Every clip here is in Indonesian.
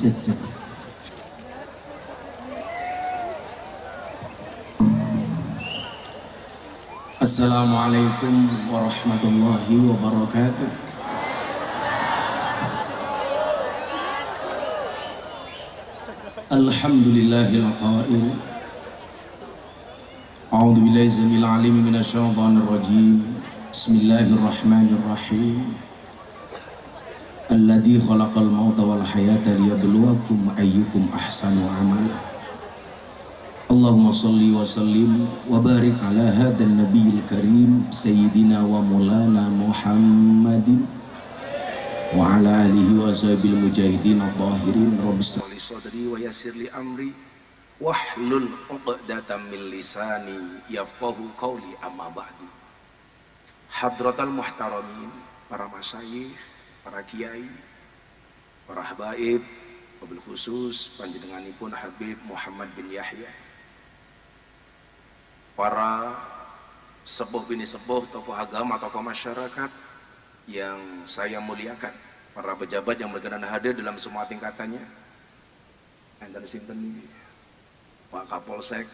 cek cek. Assalamualaikum warahmatullahi wabarakatuh. Alhamdulillahil qail. A'udzu billahi samil alim minasyaitonir rajim. Bismillahirrahmanirrahim. Alladzi khalaqal mauta wal hayata liyabluwakum ayyukum ahsanu amala. Allahumma salli wa sallim wa barik ala hadzal nabiyil karim sayyidina wa maulana Muhammadin wa ala alihi wa sahbihi mujahidin adh-dhahirin. Rabbi shrah li sadri wa yassir li amri wahlul 'uqdatam min lisani yafqahu qawli, amma ba'du. Hadratal muhtaramin, para masyayikh, para kiai, para habaib, wabil khusus panjenenganipun Habib Muhammad bin Yahya, para sepuh bini sepuh, tokoh agama, tokoh masyarakat yang saya muliakan, para pejabat yang berkenan hadir dalam semua tingkatannya, enten sinten Pak Kapolsek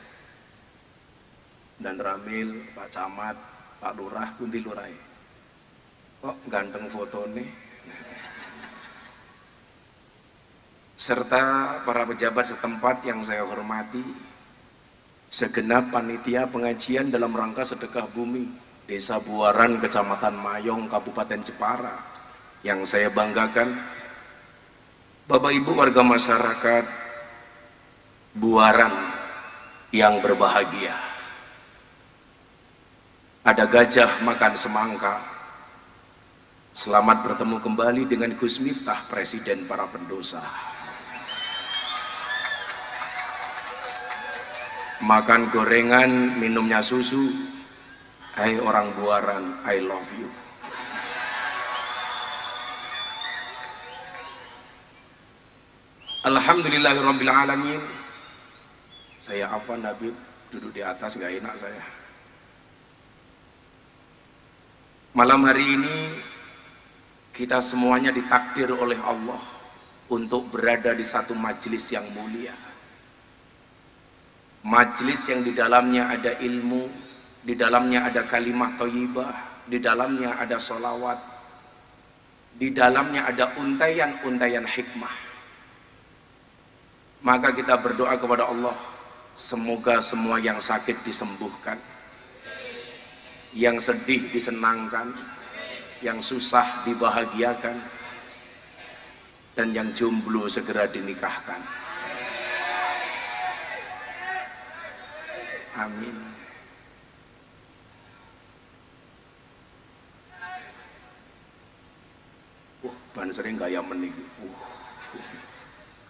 dan Ramil, Pak Camat, Pak Lurah, Kunti Lurai. Kok ganteng foto nih. Serta para pejabat setempat yang saya hormati, segenap panitia pengajian dalam rangka sedekah bumi Desa Buaran, Kecamatan Mayong, Kabupaten Jepara, yang saya banggakan, Bapak Ibu warga masyarakat Buaran yang berbahagia. Ada gajah makan semangka. Selamat bertemu kembali dengan Gus Miftah, Presiden para pendosa. Makan gorengan, minumnya susu. Hai orang Buaran, I love you. Alhamdulillahirabbil alamin. Saya Afwan Habib, duduk di atas gak enak saya. Malam hari ini kita semuanya ditakdir oleh Allah untuk berada di satu majelis yang mulia. Majelis yang di dalamnya ada ilmu, di dalamnya ada kalimah thayyibah, di dalamnya ada sholawat, di dalamnya ada untaian-untaian hikmah. Maka kita berdoa kepada Allah, semoga semua yang sakit disembuhkan, yang sedih disenangkan, yang susah dibahagiakan, dan yang jomblo segera dinikahkan. Amin. Ban sering gaya menik.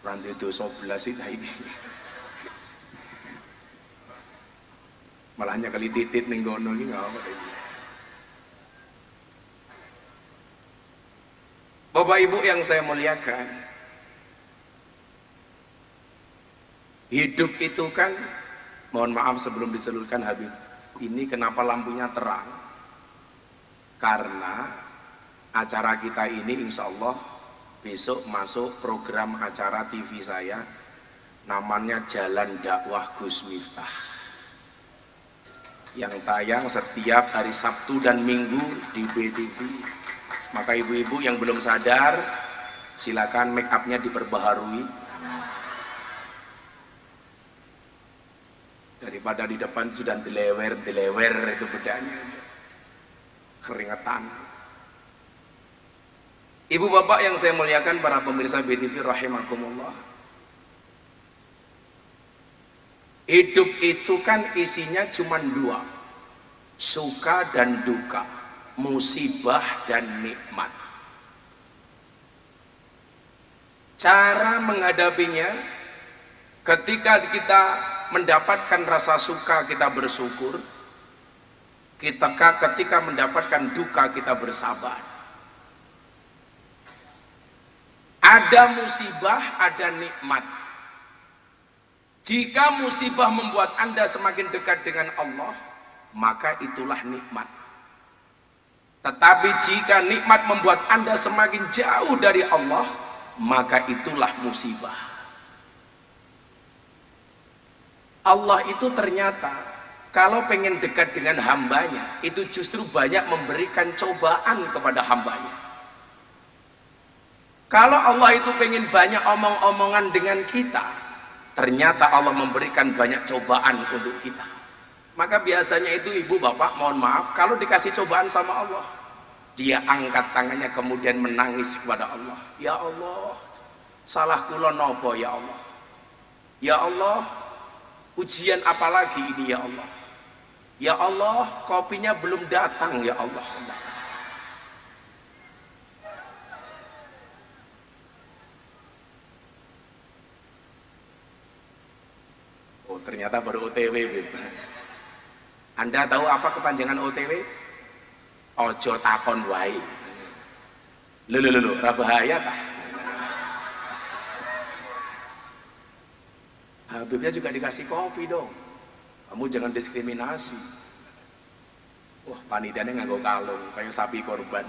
Rantai dosa belas sih saya ini. Malahnya kali titit ning gono iki enggak apa ini. Bapak Ibu yang saya muliakan, hidup itu kan, mohon maaf sebelum diselurkan Habib, ini kenapa lampunya terang? Karena acara kita ini insya Allah besok masuk program acara TV saya, namanya Jalan Dakwah Gus Miftah, yang tayang setiap hari Sabtu dan Minggu di BTV. Maka ibu-ibu yang belum sadar, silakan make upnya diperbaharui, daripada di depan sudah dilewer itu bedanya, keringetan. Ibu bapak yang saya muliakan, para pemirsa BTV rahimakumullah, hidup itu kan isinya cuma dua, suka dan duka, musibah dan nikmat. Cara menghadapinya, ketika kita mendapatkan rasa suka kita bersyukur, ketika mendapatkan duka kita bersabar. Ada musibah, ada nikmat. Jika musibah membuat Anda semakin dekat dengan Allah, maka itulah nikmat. Tetapi jika nikmat membuat Anda semakin jauh dari Allah, maka itulah musibah. Allah itu ternyata kalau pengen dekat dengan hambanya, itu justru banyak memberikan cobaan kepada hambanya. Kalau Allah itu pengen banyak omong-omongan dengan kita, ternyata Allah memberikan banyak cobaan untuk kita. Maka biasanya itu ibu bapak, mohon maaf, kalau dikasih cobaan sama Allah, dia angkat tangannya kemudian menangis kepada Allah. Ya Allah, salah kula nopo ya Allah. Ya Allah, ujian apa lagi ini ya Allah. Ya Allah, kopinya belum datang ya Allah. Oh, ternyata baru OTW. Anda tahu apa kepanjangan OTW? Ojo takon wae. Lho, ra bahaya tah. Habibnya juga dikasih kopi dong. Kamu jangan diskriminasi. Wah, panitianya nganggo kalung kayak sapi korban.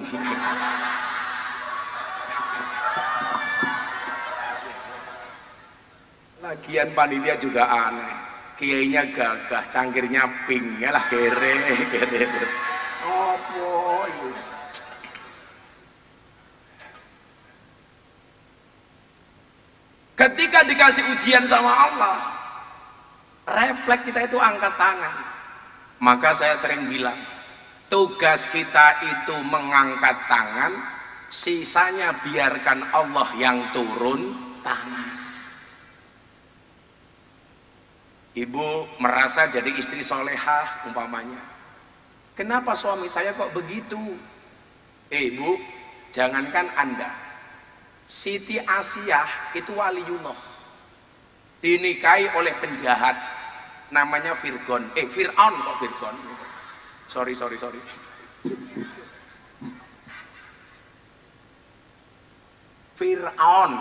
Lagian panitia juga aneh, kiainya gagah, cangkirnya pink, ya lah kere. Opo, yus. Ketika dikasih ujian sama Allah, refleks kita itu angkat tangan. Maka saya sering bilang, tugas kita itu mengangkat tangan, sisanya biarkan Allah yang turun tangan. Ibu merasa jadi istri solehah umpamanya, kenapa suami saya kok begitu? Ibu, jangankan Anda, Siti Asiyah itu waliullah, dinikahi oleh penjahat namanya Fir'aun. Fir'aun kok Fir'aun? Sorry. Fir'aun.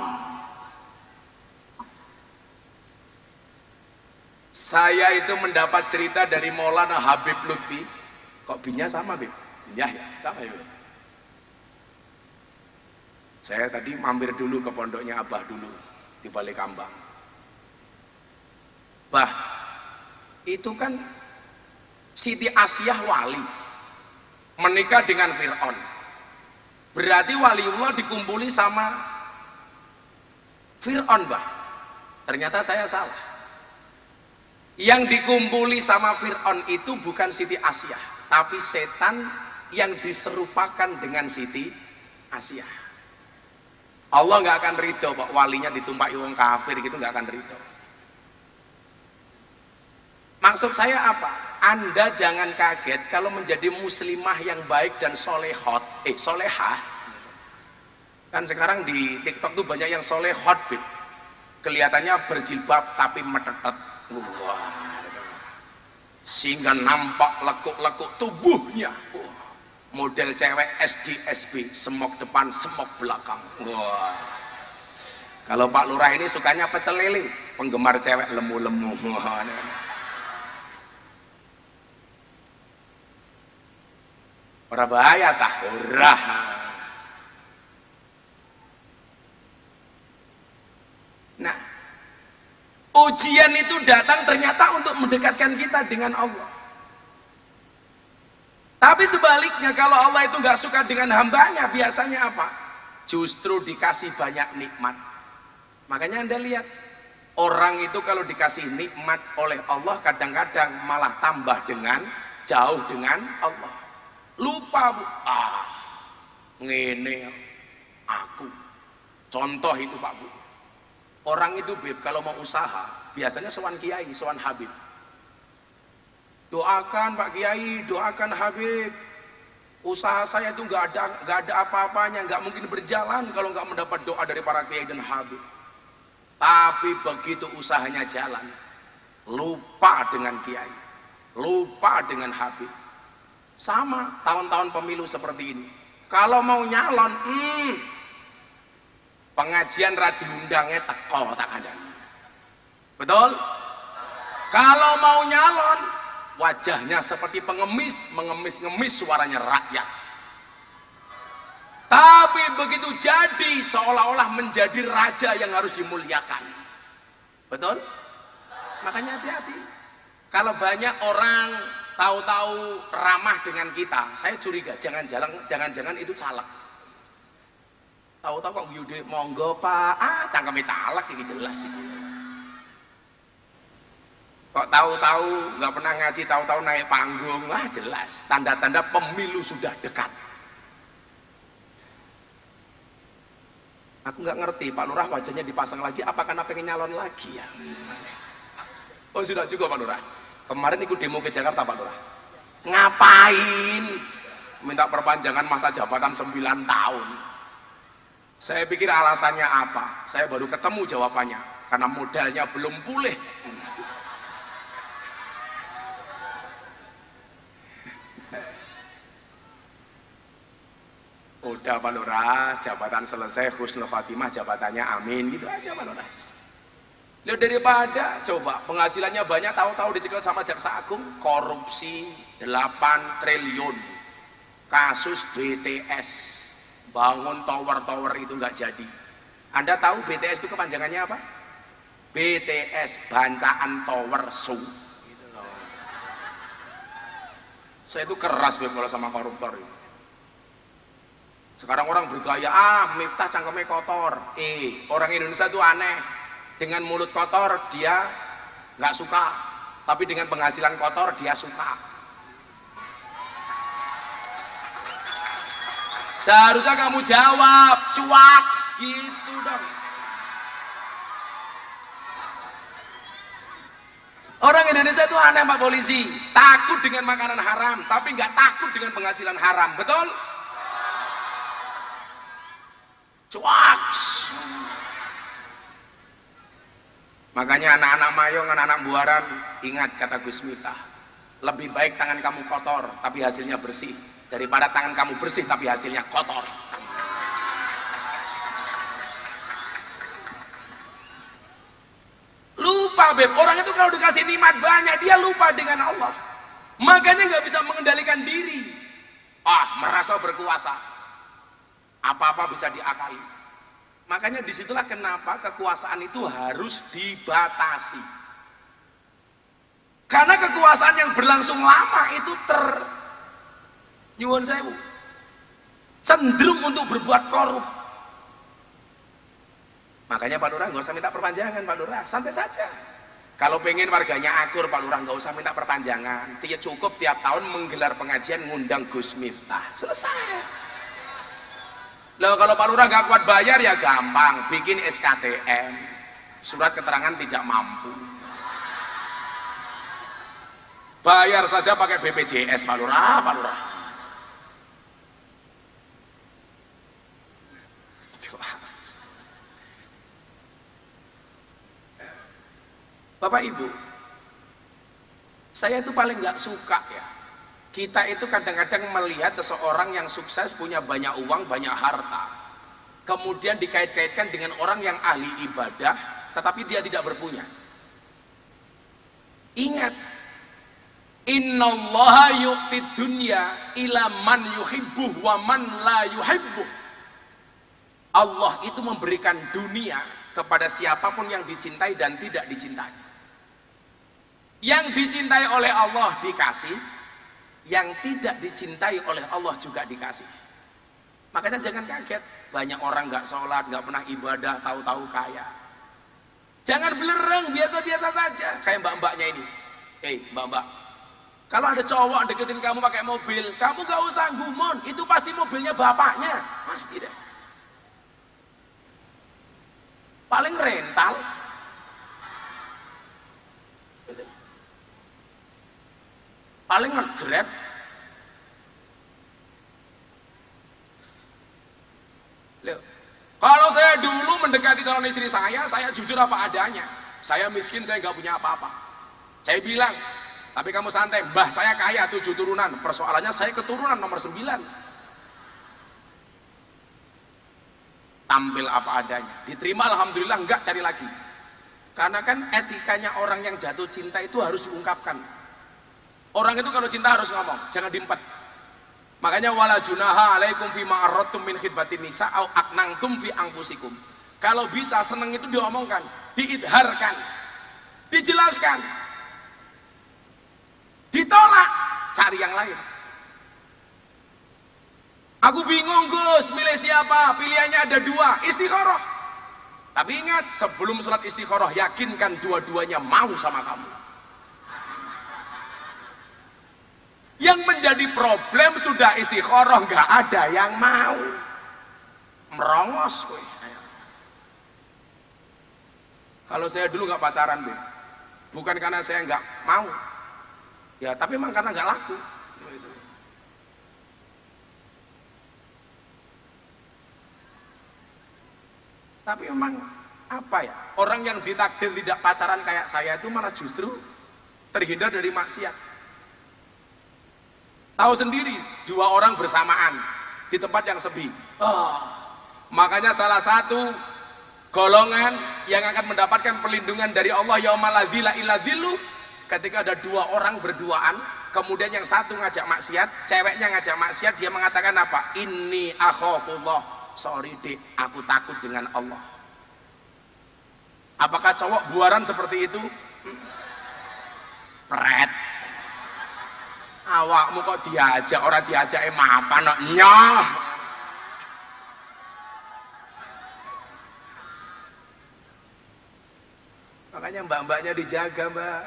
Saya itu mendapat cerita dari Maulana Habib Lutfi. Kok binya sama, Bib? Ya, sama ya. Saya tadi mampir dulu ke pondoknya Abah dulu di Balik Kambang. Bah, itu kan Siti Asiyah wali menikah dengan Fir'aun. Berarti waliullah dikumpuli sama Fir'aun, Bah. Ternyata saya salah. Yang dikumpuli sama Fir'aun itu bukan Siti Asiyah, tapi setan yang diserupakan dengan Siti Asiyah. Allah nggak akan ridho Pak, walinya ditumpaki wong kafir gitu, nggak akan ridho. Maksud saya apa? Anda jangan kaget kalau menjadi muslimah yang baik dan solehah. Kan sekarang di TikTok tuh banyak yang solehot, Bib. Kelihatannya berjilbab tapi metetet. Wah, sehingga nampak lekuk-lekuk tubuhnya. Wah, model cewek SD SB, semok depan, semok belakang. Wah, kalau Pak Lurah ini sukanya pecel lele, penggemar cewek lemu-lemu. Ora bahaya tah, ora. Nah, ujian itu datang ternyata untuk mendekatkan kita dengan Allah. Tapi sebaliknya, kalau Allah itu nggak suka dengan hambanya, biasanya apa? Justru dikasih banyak nikmat. Makanya Anda lihat, orang itu kalau dikasih nikmat oleh Allah, kadang-kadang malah tambah dengan jauh dengan Allah. Lupa, Bu. Ngene aku. Contoh itu, Pak Bu. Orang itu, Beb, kalau mau usaha, biasanya sowan kiai, sowan Habib. Doakan Pak Kiai, doakan Habib. Usaha saya itu nggak ada apa-apanya, nggak mungkin berjalan kalau nggak mendapat doa dari para kiai dan Habib. Tapi begitu usahanya jalan, lupa dengan kiai, lupa dengan Habib. Sama tahun-tahun pemilu seperti ini. Kalau mau nyalon, pengajian radio undangnya teko tak ada. Betul? Kalau mau nyalon, wajahnya seperti pengemis, mengemis-ngemis suaranya rakyat. Tapi begitu jadi seolah-olah menjadi raja yang harus dimuliakan. Betul? Makanya hati-hati. Kalau banyak orang tahu-tahu ramah dengan kita, saya curiga jangan-jangan itu caleg. Tahu-tahu kok yude monggo Pak, cangkeme caleg ini jelas sih. Kok tahu-tahu nggak pernah ngaji, tahu-tahu naik panggung, jelas tanda-tanda pemilu sudah dekat. Aku nggak ngerti Pak Lurah wajahnya dipasang lagi, apa karena pengen nyalon lagi ya? Oh sudah juga Pak Lurah. Kemarin ikut demo ke Jakarta Pak Lurah. Ngapain? Minta perpanjangan masa jabatan 9 tahun. Saya pikir alasannya apa? Saya baru ketemu jawabannya. Karena modalnya belum pulih. Udah Pak Lurah, jabatan selesai, husnul khotimah, jabatannya amin, gitu aja Pak Lurah. Lihat daripada coba penghasilannya banyak, tahu-tahu dicekel sama jaksa agung, korupsi 8 triliun, kasus BTS, bangun tower-tower itu nggak jadi. Anda tahu BTS itu kepanjangannya apa? BTS, Bancaan Tower Show. Gitu loh. Saya itu keras kalau sama koruptor itu. Sekarang orang bergaya, Miftah cangkemnya kotor. Orang Indonesia itu aneh. Dengan mulut kotor dia nggak suka, tapi dengan penghasilan kotor dia suka. Seharusnya kamu jawab, cuaks gitu dong. Orang Indonesia itu aneh Pak Polisi, takut dengan makanan haram, tapi nggak takut dengan penghasilan haram, betul? Cuaks. Makanya anak-anak Mayong, anak-anak Buaran, ingat kata Gus Miftah, lebih baik tangan kamu kotor tapi hasilnya bersih daripada tangan kamu bersih tapi hasilnya kotor. Lupa Beb, orang itu kalau dikasih nikmat banyak dia lupa dengan Allah. Makanya nggak bisa mengendalikan diri. Merasa berkuasa. Apa-apa bisa diakali. Makanya disitulah kenapa kekuasaan itu harus dibatasi. Karena kekuasaan yang berlangsung lama itu nyuwun sewu, cenderung untuk berbuat korup. Makanya Pak Lurah nggak usah minta perpanjangan Pak Lurah, santai saja. Kalau pengen warganya akur Pak Lurah nggak usah minta perpanjangan. Cukup tiap tahun menggelar pengajian ngundang Gus Miftah, selesai. Loh kalau Pak Lurah gak kuat bayar ya gampang, bikin SKTM, surat keterangan tidak mampu. Bayar saja pakai BPJS Pak Lurah, Pak Lurah. Bapak Ibu, saya itu paling gak suka ya. Kita itu kadang-kadang melihat seseorang yang sukses, punya banyak uang, banyak harta, kemudian dikait-kaitkan dengan orang yang ahli ibadah tetapi dia tidak berpunya. Ingat, innallaha yu'tid dunya ila man yuhibbuh wa man la yuhibbuh. Allah itu memberikan dunia kepada siapapun yang dicintai dan tidak dicintai. Yang dicintai oleh Allah dikasih, yang tidak dicintai oleh Allah juga dikasih. Makanya jangan kaget, banyak orang nggak sholat, nggak pernah ibadah, tahu-tahu kaya. Jangan belereng, biasa-biasa saja. Kayak mbak-mbaknya ini. Mbak-mbak, kalau ada cowok deketin kamu pakai mobil, kamu nggak usah gumon, itu pasti mobilnya bapaknya, pasti deh. Paling rental. Paling nge-grab. Kalau saya dulu mendekati calon istri saya jujur apa adanya. Saya miskin, saya nggak punya apa-apa. Saya bilang, tapi kamu santai, mbah saya kaya 7 turunan. Persoalannya saya keturunan nomor 9. Tampil apa adanya. Diterima alhamdulillah, enggak cari lagi. Karena kan etikanya orang yang jatuh cinta itu harus diungkapkan. Orang itu kalau cinta harus ngomong, jangan diempet. Makanya wala junaha alaikum fima arradtum min khidbatin nisa au aknantum fi anfusikum. Kalau bisa seneng itu diomongkan, diidharkan, dijelaskan. Ditolak, cari yang lain. Aku bingung Gus, milih siapa? Pilihannya ada dua, istikharah. Tapi ingat, sebelum sholat istikharah, yakinkan dua-duanya mau sama kamu. Yang menjadi problem sudah istikharah, nggak ada yang mau. Merongos gue. Kalau saya dulu nggak pacaran, Be. Bukan karena saya nggak mau. Ya, tapi memang karena nggak laku. Tapi memang apa ya, orang yang ditakdir tidak pacaran kayak saya itu malah justru terhindar dari maksiat. Tahu sendiri, dua orang bersamaan di tempat yang sepi. Makanya salah satu golongan yang akan mendapatkan perlindungan dari Allah yaumal la dzilla illa dzilluh, ketika ada dua orang berduaan, kemudian yang satu ngajak maksiat, ceweknya ngajak maksiat, dia mengatakan apa? Inni akhafullah, sorry dek, aku takut dengan Allah. Apakah cowok buaran seperti itu? Pret. Awakmu kok diajak, orang diajak mapan kok nyoh. Makanya mbak-mbaknya dijaga, mbak.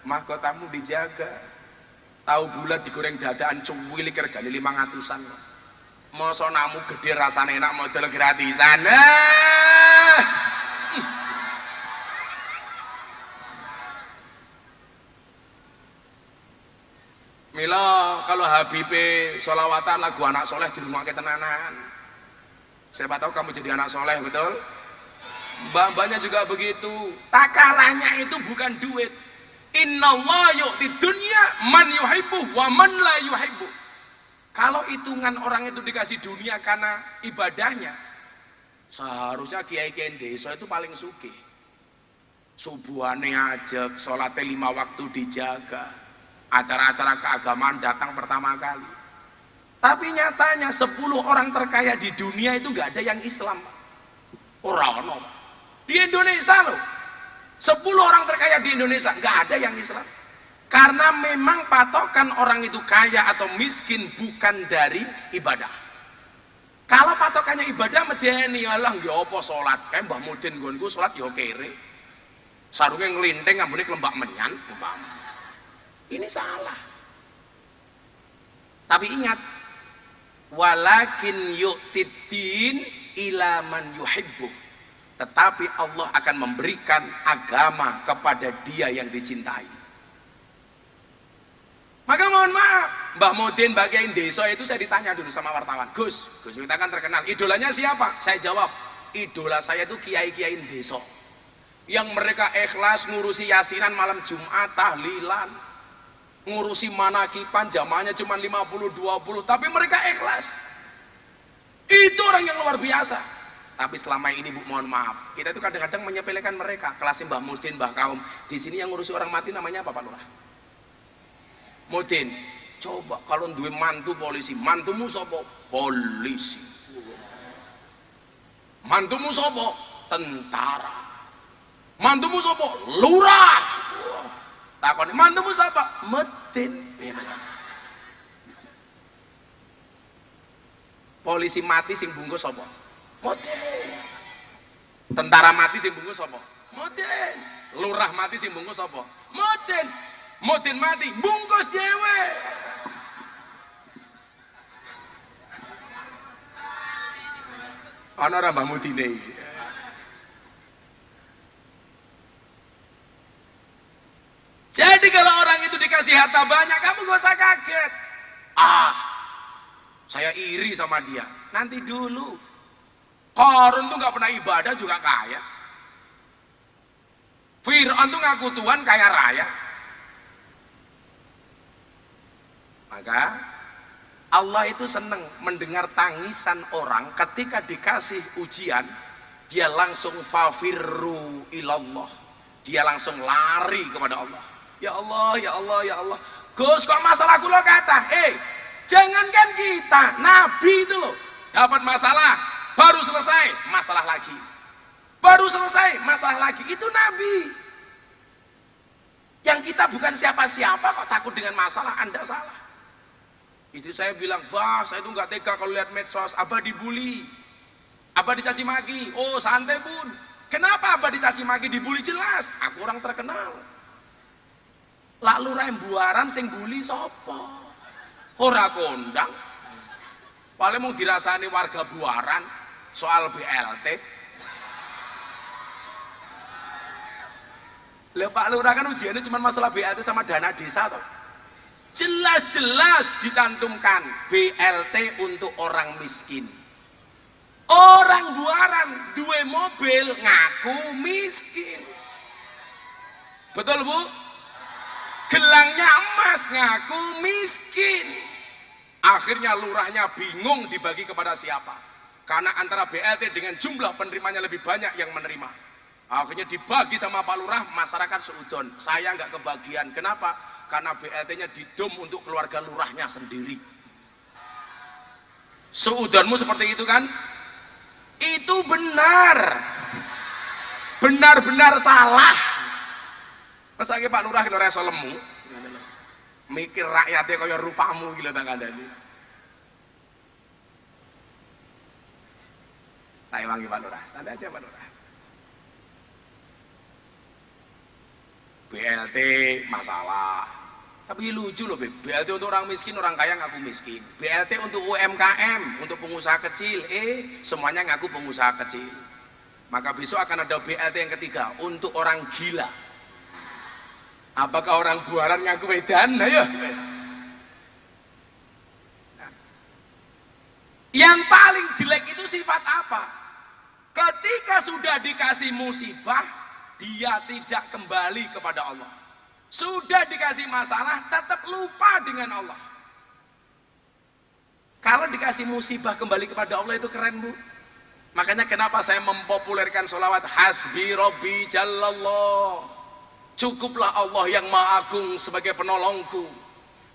Mahkotamu dijaga. Tahu bulat digoreng dadaan cuwili regane 500-an kok. Mosok namu gede rasane enak model gratisan. Mila kalau Habibe sholawatan lagu anak soleh di rumah ketenanan. Siapa tahu kamu jadi anak soleh, betul? Mbak-mbaknya juga begitu. Takarannya itu bukan duit. Innallaha yu'ti dunya man yuhibbu wa man la yuhibbu. Kalau hitungan orang itu dikasih dunia karena ibadahnya, seharusnya kiai-kiai desa itu paling sugih. Subuhane ajak, sholatnya 5 waktu dijaga. Acara-acara keagamaan datang pertama kali. Tapi nyatanya 10 orang terkaya di dunia itu nggak ada yang Islam. Orang di Indonesia loh, 10 orang terkaya di Indonesia nggak ada yang Islam. Karena memang patokan orang itu kaya atau miskin bukan dari ibadah. Kalau patokannya ibadah medeni, alah ya apa sholat, kayak Mbah Mudin nggonku sholat ya kere. Sarungnya ngelinteng ngambune kelembak menyan, umpama. Ini salah. Tapi ingat, walakin yu'tiddin ila man yuhibbu. Tetapi Allah akan memberikan agama kepada dia yang dicintai. Maka mohon maaf, Mbah Mudin bagian desa itu saya ditanya dulu sama wartawan, Gus kita kan terkenal, idolanya siapa? Saya jawab, idola saya itu kiai-kiai desa yang mereka ikhlas ngurusi yasinan malam Jumat, tahlilan, ngurusi manakipan, jamaahnya cuma 50-20, tapi mereka ikhlas. Itu orang yang luar biasa. Tapi selama ini Bu, mohon maaf, kita itu kadang-kadang menyepelekan mereka. Kelasnya Mbah Mudin, Mbah Kaum. Di sini yang ngurusi orang mati namanya apa Pak Lurah? Mudin. Coba kalau duwe mantu polisi, mantumu sapa? Polisi. Mantumu sapa? Tentara. Mantumu sapa? Lurah. Takon mantumu sapa? Mudin. Polisi mati sing bungkus sapa? Mudin. Tentara mati sing bungkus sapa? Mudin. Lurah mati sing bungkus sapa? Mudin. Mudin mati bungkus dhewe. Ana ora Mbah Mudine iki. Jadi kalau orang itu dikasih harta banyak, kamu gak usah kaget. Saya iri sama dia. Nanti dulu. Qarun tuh gak pernah ibadah juga kaya. Fir'aun tuh ngaku Tuhan kaya raya. Maka Allah itu senang mendengar tangisan orang ketika dikasih ujian, dia langsung fafirru ilallah. Dia langsung lari kepada Allah. Ya Allah, ya Allah, ya Allah. Gus, kok masalah kula kathah? Jangankan kita, Nabi itu loh dapat masalah, baru selesai masalah lagi, baru selesai masalah lagi. Itu Nabi. Yang kita bukan siapa-siapa kok takut dengan masalah. Anda salah. Istri saya bilang, bah saya itu nggak tega kalau lihat medsos, abah dibully, abah dicaci maki. Oh santai bun, kenapa abah dicaci maki dibully? Jelas aku orang terkenal. Lalu rem buaran sing bully sopo? Ora kondang. Paling mau dirasani warga buaran soal BLT. Lah Pak Lurah kan ujiannya cuma masalah BLT sama dana desa toh. Jelas-jelas dicantumkan BLT untuk orang miskin. Orang buaran duwe mobil ngaku miskin. Betul Bu? Gelangnya emas ngaku miskin. Akhirnya lurahnya bingung dibagi kepada siapa. Karena antara BLT dengan jumlah penerimanya lebih banyak yang menerima. Akhirnya dibagi sama Pak Lurah, masyarakat seudon. Saya nggak kebagian. Kenapa? Karena BLT-nya didom untuk keluarga lurahnya sendiri. Seudonmu seperti itu kan? Itu benar. Benar-benar salah. Masa Pak Lurah kalau reso lemu, mikir rakyatnya kaya rupamu gila tak kandani. Tak wangi Pak Lurah, santai aja Pak Lurah. BLT masalah, tapi lucu loh BLT untuk orang miskin, orang kaya ngaku miskin. BLT untuk UMKM, untuk pengusaha kecil, semuanya ngaku pengusaha kecil. Maka besok akan ada BLT yang ketiga untuk orang gila. Apakah orang buaran ngaku wedan? Ayo. Nah, yang paling jelek itu sifat apa? Ketika sudah dikasih musibah, dia tidak kembali kepada Allah. Sudah dikasih masalah, tetap lupa dengan Allah. Kalau dikasih musibah kembali kepada Allah itu keren Bu. Makanya kenapa saya mempopulerkan sholawat hasbi robbi jallallah. Cukuplah Allah yang maha agung sebagai penolongku.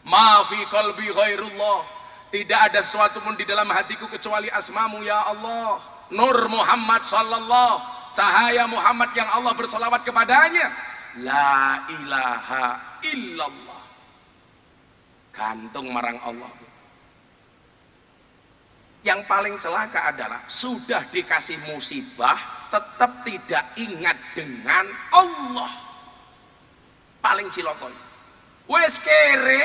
Ma fi qalbi ghairullah. Tidak ada sesuatu pun di dalam hatiku kecuali asmamu ya Allah. Nur Muhammad sallallahu, cahaya Muhammad yang Allah bersolawat kepadanya. La ilaha illallah. Gantung marang Allah. Yang paling celaka adalah sudah dikasih musibah tetap tidak ingat dengan Allah. Paling cilokon. Wes kere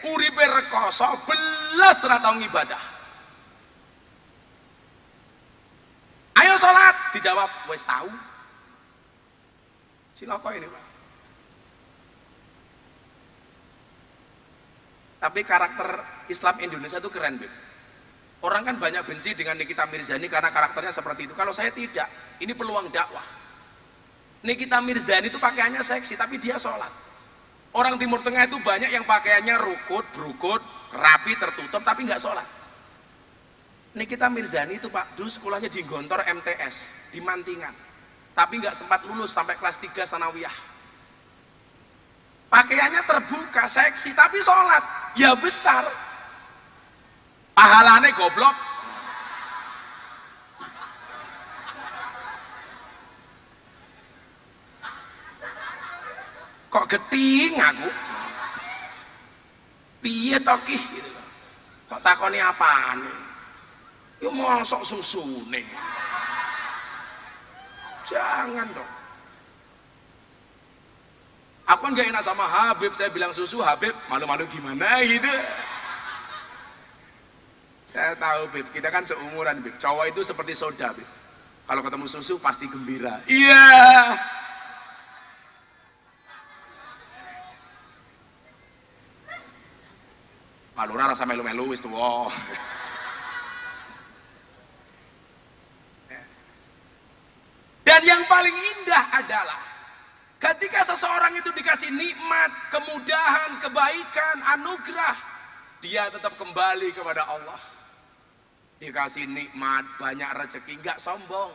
uripe rekoso belas ora tau ngibadah. Ayo sholat, dijawab wes tahu. Ciloko ini Pak. Tapi karakter Islam Indonesia itu keren Beb. Orang kan banyak benci dengan Nikita Mirzani karena karakternya seperti itu. Kalau saya tidak, ini peluang dakwah. Nikita Mirzani itu pakaiannya seksi tapi dia sholat. Orang Timur Tengah itu banyak yang pakaiannya rukut, berukut, rapi, tertutup tapi nggak sholat. Nikita Mirzani itu Pak, dulu sekolahnya di Gontor MTS, di Mantingan. Tapi nggak sempat lulus sampai kelas 3 sanawiyah. Pakaiannya terbuka, seksi tapi sholat, ya besar. Pahalane goblok. Kok geting aku? Piye toki gitu loh. Kok takoni apaan? Yo mosok susune. Jangan dong. Aku kan gak enak sama Habib, saya bilang susu, Habib malu-malu gimana gitu. Saya tahu Bib, kita kan seumuran Bib. Cowok itu seperti soda Bib. Kalau ketemu susu pasti gembira. Iya. Malura rasa melu-melu wis tuwa. Dan yang paling indah adalah ketika seseorang itu dikasih nikmat, kemudahan, kebaikan, anugerah, dia tetap kembali kepada Allah. Dikasih nikmat, banyak rezeki, enggak sombong,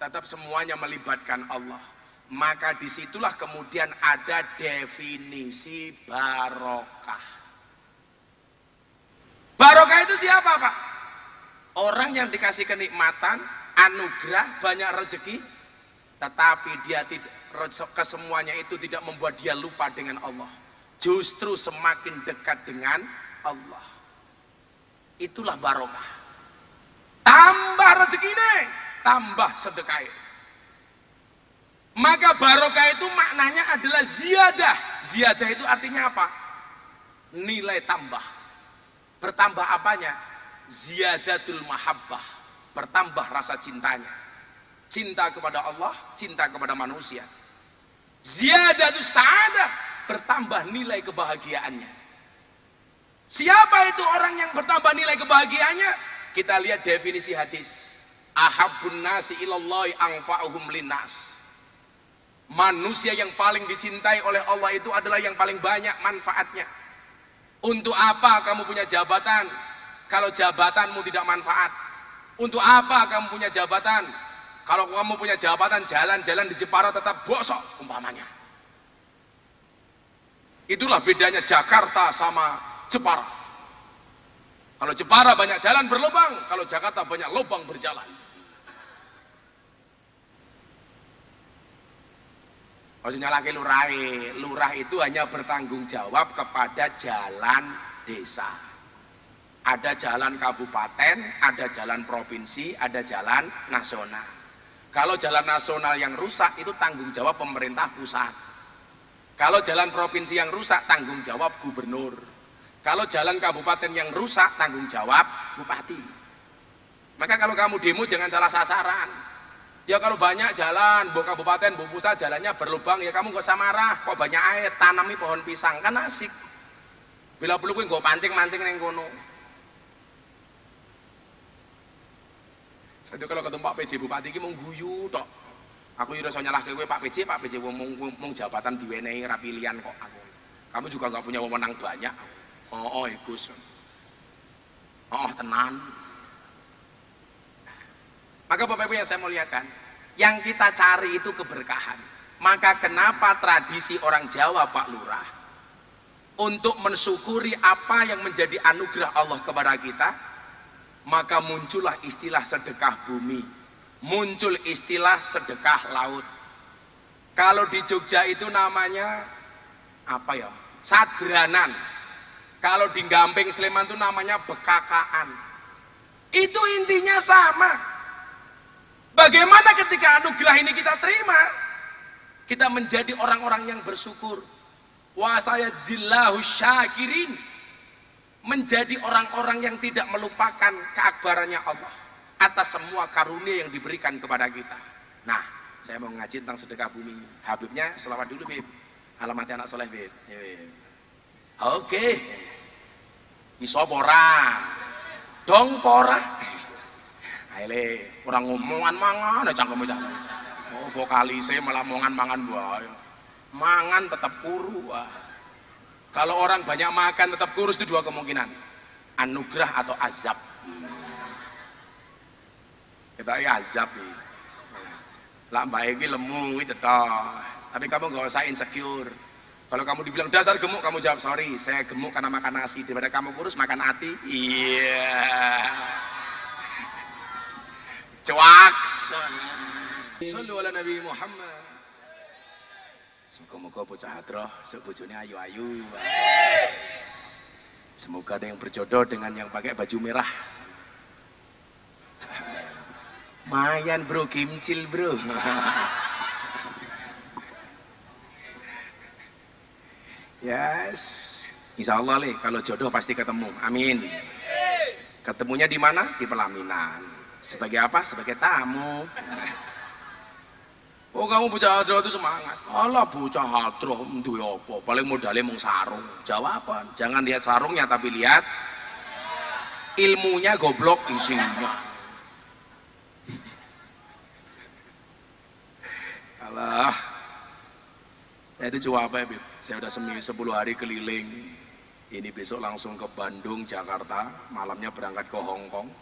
tetap semuanya melibatkan Allah. Maka disitulah kemudian ada definisi barokah. Barokah itu siapa Pak? Orang yang dikasih kenikmatan, anugerah, banyak rezeki, tetapi dia tidak, kesemuanya itu tidak membuat dia lupa dengan Allah, justru semakin dekat dengan Allah. Itulah barokah. Tambah rezeki ini, tambah sedekah. Maka barokah itu maknanya adalah ziyadah. Ziyadah itu artinya apa? Nilai tambah. Bertambah apanya? Ziyadatul mahabbah, bertambah rasa cintanya. Cinta kepada Allah, cinta kepada manusia. Ziyadatul sa'adah, bertambah nilai kebahagiaannya. Siapa itu orang yang bertambah nilai kebahagiaannya? Kita lihat definisi hadis. Ahabbun nasi ilallahi anfa'uhum linnas. Manusia yang paling dicintai oleh Allah itu adalah yang paling banyak manfaatnya. Untuk apa kamu punya jabatan kalau jabatanmu tidak manfaat? Untuk apa kamu punya jabatan kalau kamu punya jabatan jalan-jalan di Jepara tetap bosok umpamanya? Itulah bedanya Jakarta sama Jepara. Kalau Jepara banyak jalan berlubang, kalau Jakarta banyak lubang berjalan. Maksudnya lagi lurah itu hanya bertanggung jawab kepada jalan desa. Ada jalan kabupaten, ada jalan provinsi, ada jalan nasional. Kalau jalan nasional yang rusak itu tanggung jawab pemerintah pusat. Kalau jalan provinsi yang rusak tanggung jawab gubernur. Kalau jalan kabupaten yang rusak tanggung jawab bupati. Maka kalau kamu demo jangan salah sasaran. Ya kalau banyak jalan, bu kabupaten, bu pusat jalannya berlubang, ya kamu gak usah marah. Kok banyak air, tanami pohon pisang, kan asik. Bila perlu gue pancing-mancing neng kono. Jadi kalau ketemu Pak PJ Bupati ini mau guyu tok. Aku rasa nyalah ke Pak PJ mau jabatan diwenehi rapilian kok aku. Kamu juga gak punya wewenang banyak. Oh Gus. Oh tenan. Maka Bapak Ibu yang saya muliakan, yang kita cari itu keberkahan. Maka kenapa tradisi orang Jawa Pak Lurah untuk mensyukuri apa yang menjadi anugerah Allah kepada kita, maka muncullah istilah sedekah bumi, muncul istilah sedekah laut. Kalau di Jogja itu namanya apa ya? Sadranan. Kalau di Gamping Sleman itu namanya bekakaan. Itu intinya sama. Bagaimana ketika anugerah ini kita terima, kita menjadi orang-orang yang bersyukur. Wa sayajzillahu syakirin, menjadi orang-orang yang tidak melupakan keakbarannya Allah atas semua karunia yang diberikan kepada kita. Nah, saya mau ngaji tentang sedekah bumi. Habibnya selawat dulu, Bib. Alamatnya anak soleh, Bib. Oke. Iso pora. Dong pora. Aile orang ngomongan mangan aja cangkeme cangkem. Oh, vokalise malah mangan wae. Mangan tetap kuru. Kalau orang banyak makan tetap kurus itu dua kemungkinan. Anugerah atau azab. Kita ya azab iki. Lah mbak iki lemu iki cetok. Tapi kamu enggak usah insecure. Kalau kamu dibilang dasar gemuk, kamu jawab sorry, saya gemuk karena makan nasi. Daripada kamu kurus makan hati. Iya. Cuaks. Sallu ala Nabi Muhammad. Semoga-moga bocah hadroh, sebojone ayu-ayu. Semoga ada yang berjodoh dengan yang pakai baju merah. Mayan bro, kimcil bro. Yes, insya Allah kalau jodoh pasti ketemu. Amin. Ketemunya di mana? Di pelaminan. Sebagai apa? Sebagai tamu. Oh kamu bocah hadroh itu semangat. Alah bocah hadroh duwe apa? Paling modalnya mung sarung. Jawaban. Jangan lihat sarungnya tapi lihat ilmunya goblok isinya. Alah. Ya itu cuma apa ya, Bib? Saya udah 10 hari keliling. Ini besok langsung ke Bandung, Jakarta. Malamnya berangkat ke Hong Kong.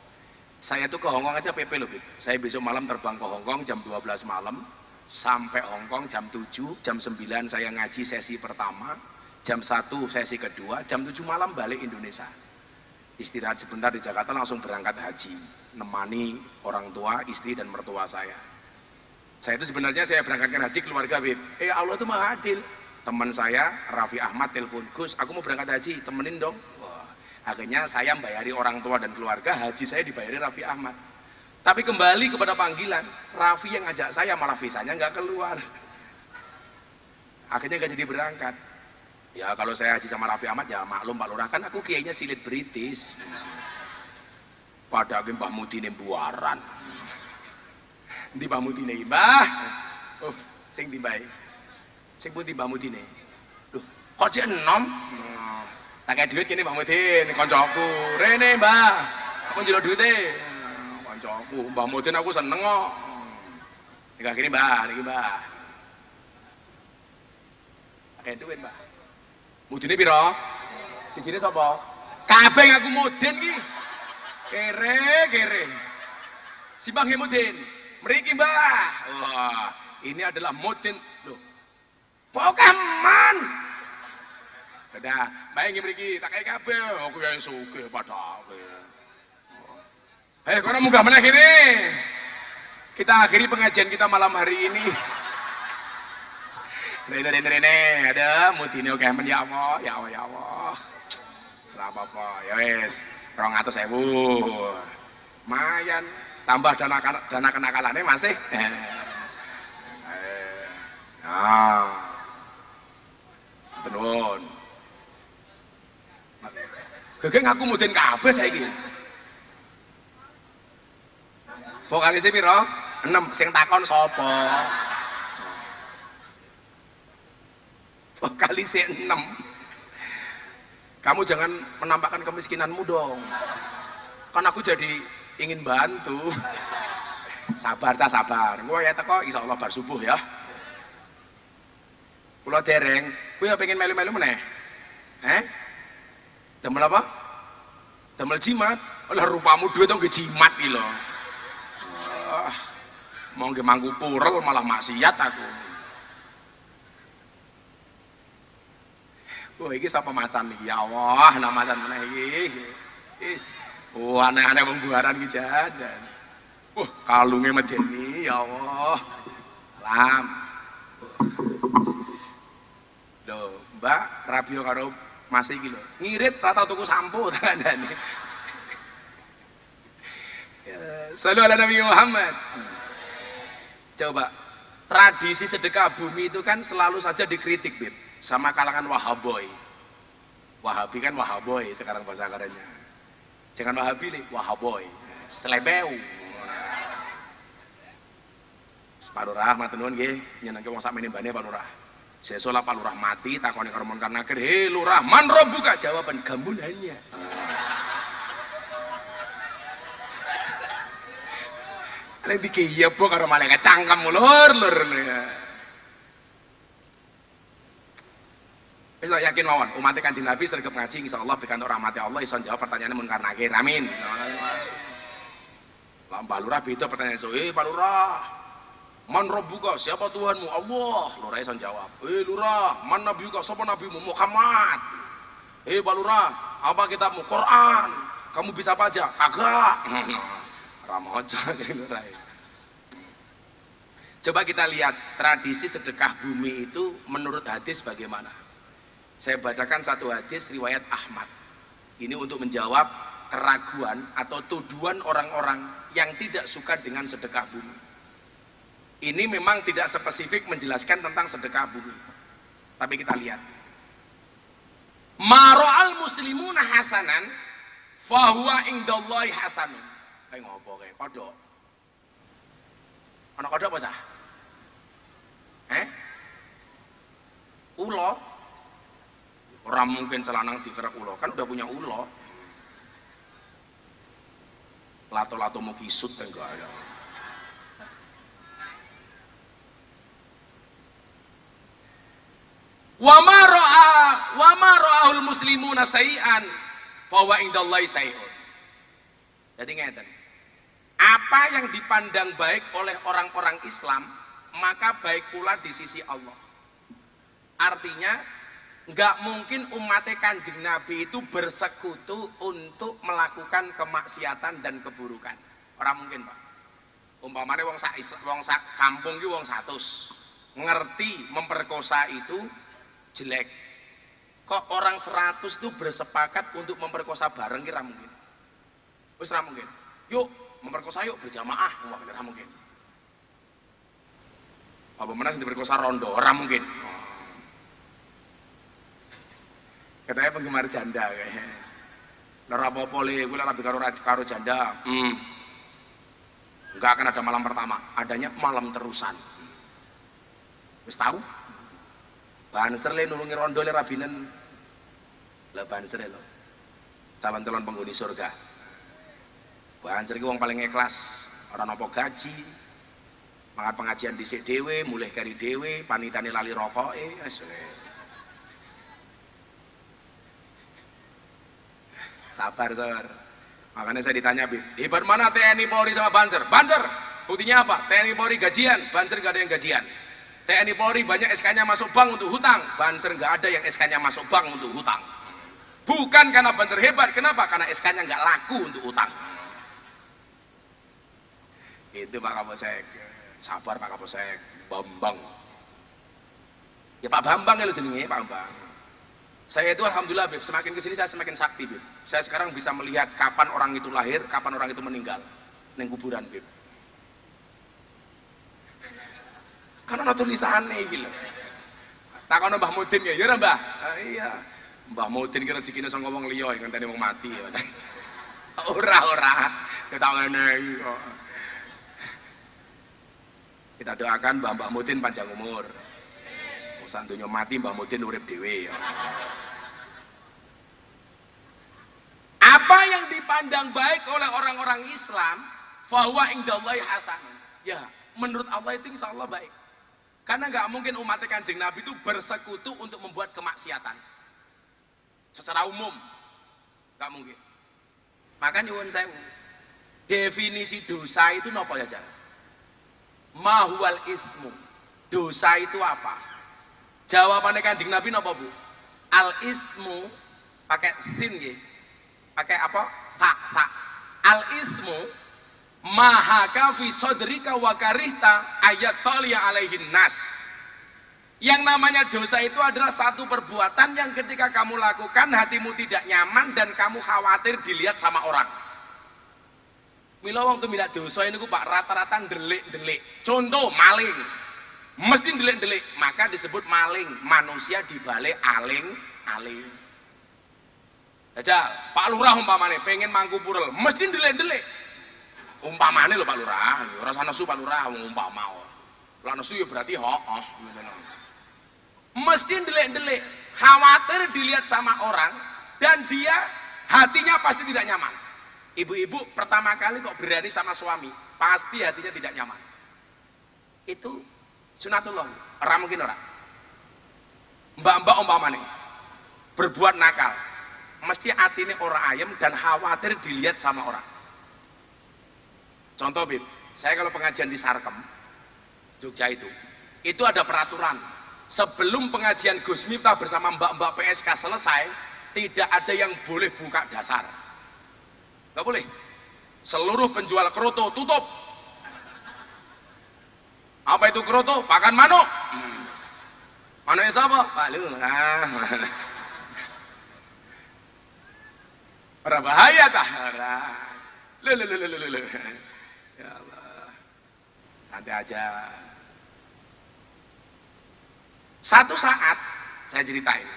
Saya tuh ke Hong Kong aja PP loh, Bib. Saya besok malam terbang ke Hong Kong jam 12 malam. Sampai Hong Kong jam 7, jam 9 saya ngaji sesi pertama. Jam 1 sesi kedua, jam 7 malam balik Indonesia. istirahat sebentar di Jakarta langsung berangkat haji, nemani orang tua, istri dan mertua saya. Saya itu sebenarnya saya berangkatkan haji keluarga, Bib. Allah itu maha adil. Teman saya Raffi Ahmad telepon, Gus aku mau berangkat haji, temenin dong. Wah, akhirnya saya bayari orang tua dan keluarga, haji saya dibayari Raffi Ahmad. Tapi kembali kepada panggilan, Raffi yang ngajak saya malah visanya nggak keluar. Akhirnya nggak jadi berangkat. Ya kalau saya haji sama Raffi Ahmad ya maklum Pak Lurah, kan aku kiainya silit British. Pada Mbah Mudine buaran. Di Mbah Mudine, Mbah. Oh, sing di bae. Sing putih Mbah Mudine. Loh, kok jek enom? Tak kayak duit kene Mbah Mudin, kancaku. Rene, Mbah. Aku njaluk duite. Kancaku, Mbah Mudin aku seneng kok. Iki kene, Mbah, niki, Mbah. Kayak duit, Mbah. Mudine piro? Sijine sapa? Kabeh ngaku Mudin ki. Kere. Simbang nggih Mudin. Mriki, Mbah. Wah, ini adalah Mudin. Loh. Pokemon. Dadah, bae nggih mriki, tak kei kabeh. Aku ya sugih padake. Kono munggah meneh kene. Kita akhiri pengajian kita malam hari ini. Rene, ada Mudine oke men ya Allah, ya Allah. Serah apa-apa, ya wis, 200.000. Mayan, tambah dana kenakalannya masih. Tenun. Gegeng aku Mudin kabeh saiki. Vokalisnya piro? 6, sing takon sapa? Vokalisnya 6. Kamu jangan menampakkan kemiskinanmu dong. Kan aku jadi ingin bantu. Sabar, sabar. Gua ya teko insyaallah bar subuh ya. Kula dereng, kowe ya pengen melu-melu meneh. Damel apa? Damel jimat. Lah rupamu duit to nggih jimat iki lho. Mau nggih mangku purel malah maksiat aku. Wah, iki sapa macan iki? Ya Allah, nama macan meneh iki. Wis. Aneh-aneh wong buaran iki jajan. Kalunge medeni ya Allah. Lam. Loh, Mbak Rabio karo Mas iki lho. Ngirit ra tau tuku sampo kandhane. Sallu ala Nabi Muhammad. Coba, tradisi sedekah bumi itu kan selalu saja dikritik, Bib, sama kalangan Wahaboy. Wahabi kan Wahaboy sekarang bahasa kerennya. Jangan Wahabi nih, Wahaboy. Selebeu. Pak Lurah matur nuwun nggih, nyenengke wong sakmene mbane Pak Lurah. Sesuk lah Pak Lurah mati takoni karo Munkar Nakir, "Hei Lurah, man rabbuka?" Jawaban gambunannya. Lek dikiyep karo malaikat cangkem lur. Wis yakin mawon, umat Kanjeng Nabi sregep ngaji insyaallah pikantuk rahmati Allah iso jawab pertanyaane Munkar Nakir. Amin. Lah Pak Lurah beda pertanyaan Pak Lurah, man rabbuka, siapa Tuhanmu? Allah. Lurah iso jawab. Lurah, man nabiyuka, siapa nabimu? Muhammad. Pak Lurah, apa kitabmu? Quran. Kamu bisa apa aja? Kagak. Ramoja Lurah. Coba kita lihat tradisi sedekah bumi itu menurut hadis bagaimana. Saya bacakan satu hadis riwayat Ahmad. Ini untuk menjawab keraguan atau tuduhan orang-orang yang tidak suka dengan sedekah bumi. Ini memang tidak spesifik menjelaskan tentang sedekah bumi. Tapi kita lihat. Maro'al muslimuna hasanan fahuwa indallahi hasanun. Kayak ngopo kayak kodok. Ana kodok apa cah? Ulo. Orang mungkin celanang dikerek ulo, kan udah punya ulo. Lato-lato mau kisut kan enggak ada. Wa ma ra'ahul muslimuna sayi'an fa huwa indallahi sayi'un. Jadi ngeten. Apa yang dipandang baik oleh orang-orang Islam, maka baik pula di sisi Allah. Artinya Nggak mungkin umat Kanjeng Nabi itu bersekutu untuk melakukan kemaksiatan dan keburukan. Orang mungkin, Pak. Umpamanya wong sak kampung ki wong 100 ngerti memperkosa itu jelek. Kok orang 100 itu bersepakat untuk memperkosa bareng kira mungkin. Wis ra mungkin. Yuk, memperkosa yuk berjamaah, ora mungkin. Apa mana sing diperkosa rondo, ora mungkin. Katanya penggemar janda kayaknya. Ora apa-apa le, kowe ora karo janda. Enggak akan ada malam pertama, adanya malam terusan. Wis tahu? Banser le nulungi rondo le rabinen. Lah banser lho. Calon-calon penghuni surga. Banser ki wong paling ikhlas, ora napa gaji. Mangat pengajian dhisik dhewe, mulih kari dhewe, panitane lali rokoke, wis. Sabar, Sor. Makanya saya ditanya, hebat mana TNI Polri sama Banser? Banser, buktinya apa? TNI Polri gajian, Banser gak ada yang gajian. TNI Polri banyak SK-nya masuk bank untuk hutang, Banser gak ada yang SK-nya masuk bank untuk hutang. Bukan karena Banser hebat, kenapa? Karena SK-nya gak laku untuk hutang. Itu Pak Kapolsek. Sabar Pak Kapolsek, Bambang. Ya Pak Bambang ya lo jenenge, Pak Bambang. Saya itu alhamdulillah Bib, semakin kesini saya semakin sakti Bib. Saya sekarang bisa melihat kapan orang itu lahir, kapan orang itu meninggal. Neng kuburan Bib. Karena ada tulisannya gitu. Takono Mbah Mudin ya, ya Mbah. Iya. Mbah Mudin kira rezekine saka wong liya ngenteni wong mati ya. Ora. Ketawene iya. Kita doakan Mbah Mudin panjang umur. Sak donya mati Mbah Mudin urip dhewe ya. Apa yang dipandang baik oleh orang-orang Islam, fahuwa indallahi hasanun. Ya, menurut Allah itu insya Allah baik. Karena nggak mungkin umat Kanjeng Nabi itu bersekutu untuk membuat kemaksiatan. Secara umum, nggak mungkin. Maka nyuwun sewu, definisi dosa itu nopo ya Jan? Mahuwal ismu. Dosa itu apa? Jawabannya Kanjeng Nabi nopo Bu? Al ismu pakai sin ya. Pakai apa? Tak. Al ismu mahaka fi sodrika wa karihta ayat taliya alaihin nas. Yang namanya dosa itu adalah satu perbuatan yang ketika kamu lakukan hatimu tidak nyaman dan kamu khawatir dilihat sama orang. Mila wong tuh minat dosa ini ku Pak rata-rata ndelik. Contoh maling. Mesti ndelik. Maka disebut maling. Manusia dibalik aling. Jajal, Pak Lurah umpamane pengen mangku purel, mesti ndelik. Umpamane lho Pak Lurah, ora usah nesu Pak Lurah umpama. Lah nesu ya berarti mesti ndelik, khawatir dilihat sama orang dan dia hatinya pasti tidak nyaman. Ibu-ibu pertama kali kok berani sama suami, pasti hatinya tidak nyaman. Itu sunatullah, ora mungkin ora. Mbak-mbak umpamane berbuat nakal, mesti atine ora ayem dan khawatir dilihat sama orang. Contoh Bib, saya kalau pengajian di Sarkem Jogja itu ada peraturan sebelum pengajian Gus Miftah bersama mbak-mbak PSK selesai, tidak ada yang boleh buka dasar, nggak boleh. Seluruh penjual keroto tutup. Apa itu keroto? Pakan manuk. Manuknya siapa? Pak Lurah. Ora bahaya tah ora. Lho. Ya Allah. Santai aja. Satu saat saya ceritain.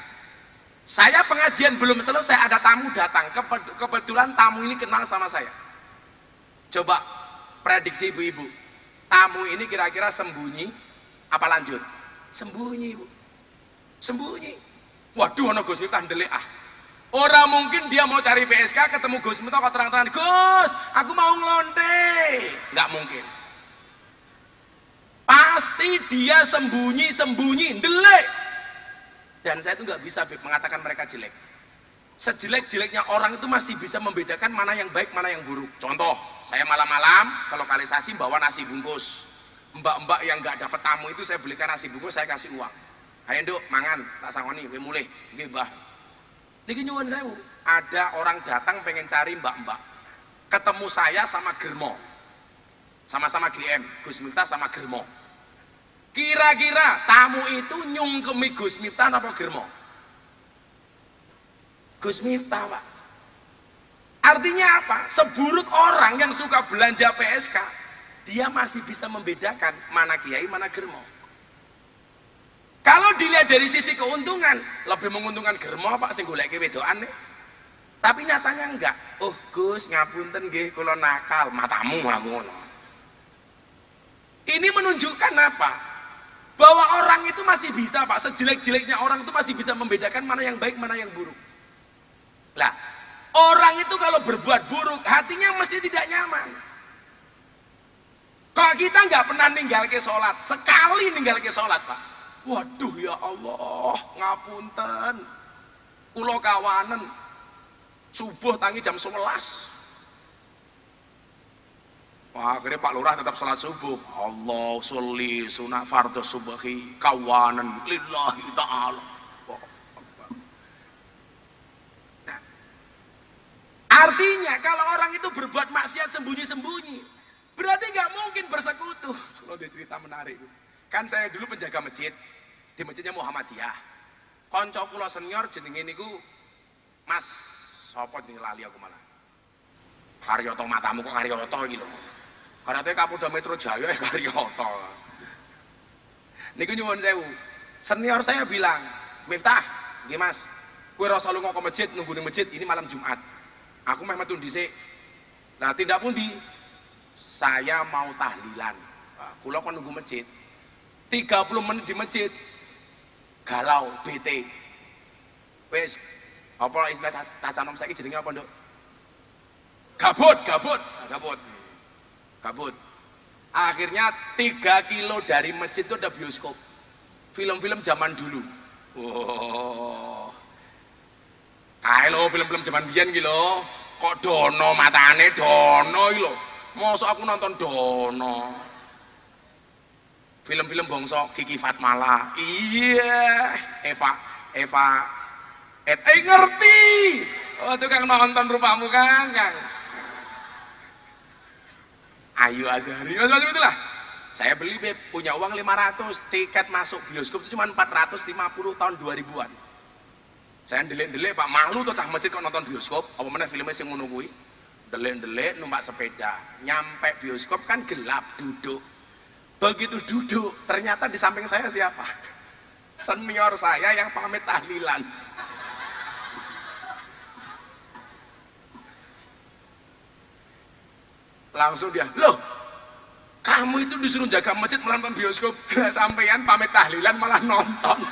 Saya pengajian belum selesai ada tamu datang. Kebetulan tamu ini kenal sama saya. Coba prediksi ibu-ibu. Tamu ini kira-kira sembunyi apa lanjut? Sembunyi, Bu. Sembunyi. Waduh ana Gus Miftah ndelik ah. Orang mungkin dia mau cari PSK ketemu Gus Miftah kok terang-terangan, Gus, aku mau ngelonte. Nggak mungkin. Pasti dia sembunyi, ndelik. Dan saya itu nggak bisa mengatakan mereka jelek. Sejelek-jeleknya orang itu masih bisa membedakan mana yang baik, mana yang buruk. Contoh, saya malam-malam ke lokalisasi bawa nasi bungkus. Mbak-mbak yang nggak dapat tamu itu saya belikan nasi bungkus, saya kasih uang. Ayo nduk mangan, tak sangoni kowe mulih. Nggih, Mbah. Niki nyuwun sewu. Ada orang datang pengen cari mbak-mbak. Ketemu saya sama Germo. Sama-sama GM, Gus Miftah sama Germo. Kira-kira tamu itu nyungkemi Gus Miftah apa Germo? Gus Miftah, Pak. Artinya apa? Seburuk orang yang suka belanja PSK, dia masih bisa membedakan mana kiai, mana Germo. Kalau dilihat dari sisi keuntungan, lebih menguntungkan Germo Pak sing goleke wedokan nih. Tapi nyatanya enggak. Oh Gus, ngapunten nggih kula nakal, matamu ngono. Ini menunjukkan apa? Bahwa orang itu masih bisa Pak, sejelek-jeleknya orang itu masih bisa membedakan mana yang baik, mana yang buruk. Lah, orang itu kalau berbuat buruk, hatinya mesti tidak nyaman. Kok kita nggak pernah ninggal ke sholat, sekali ninggal ke sholat Pak. Waduh ya Allah, ngapunten. Kulo kawanen, subuh tangi jam 11. Wah, akhirnya Pak Lurah tetap sholat subuh. Allah sholli sunat fardhu subuhi kawanen lillahi ta'ala. Nah, artinya kalau orang itu berbuat maksiat sembunyi-sembunyi, berarti nggak mungkin bersekutu. Kalau dia cerita menarik, kan saya dulu penjaga masjid di masjidnya Muhammadiyah. Konco kula senior jenenge niku Mas sapa jenenge lali aku malah. Karyoto matamu kok Karyoto iki lho. Karyoto Kapolda Metro Jaya Karyoto. Niku nyuwun sewu. Senior saya bilang, "Miftah, nggih Mas, kowe ora usah lunga ke masjid, nunggu di masjid ini malam Jumat. Aku meh metu dhisik." Nah, tindak pundi? Saya mau tahlilan. Kula kon nunggu masjid. 30 menit di masjid. Galau, bete. Wis, apa istilah caca nom saiki jenenge apa, Nduk? Gabut. Akhirnya 3 kilo dari masjid itu ada bioskop. Film-film zaman dulu. Wow. Kae lho film-film zaman biyen iki lho. Kok dono matane dono iki lho. Mosok aku nonton dono. Film-film bangsa Kiki Fatmala. Iya, Eva ngerti. Oh, tukang nonton rupamu Kang. Ayu Azhari, macam itulah. Saya beli punya uang 500, tiket masuk bioskop itu cuma 450 tahun 2000-an. Saya ndelik-ndelik Pak, malu tuh cah masjid kok nonton bioskop, apa mana filmnya sing ngono kuwi. Ndelik-ndelik numpak sepeda, nyampe bioskop kan gelap, duduk. Begitu duduk, ternyata di samping saya siapa? Senior saya yang pamit tahlilan. Langsung dia, loh kamu itu disuruh jaga masjid menonton bioskop, sampean pamit tahlilan malah nonton.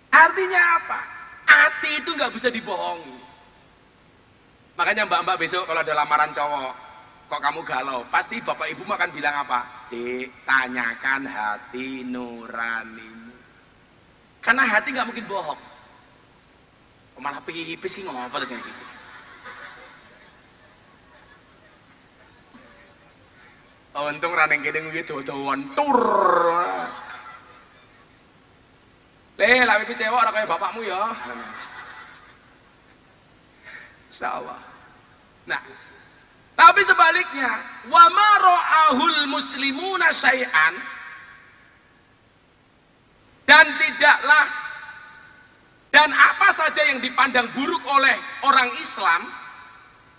Artinya apa? Hati itu nggak bisa dibohongi. Makanya mbak-mbak besok kalau ada lamaran cowok, kok kamu galau, pasti bapak ibu akan bilang apa? Ditanyakan hati nurani. Karena hati nggak mungkin bohong. Malah pipis sih ngapa terus gitu. Untung raneng kene kuwi dodoan tur. Lah pipis cewek ora kaya bapakmu ya. Insyaallah. Nah, tapi sebaliknya, wa ma ra'ahul muslimuna syai'an, dan tidaklah dan apa saja yang dipandang buruk oleh orang Islam,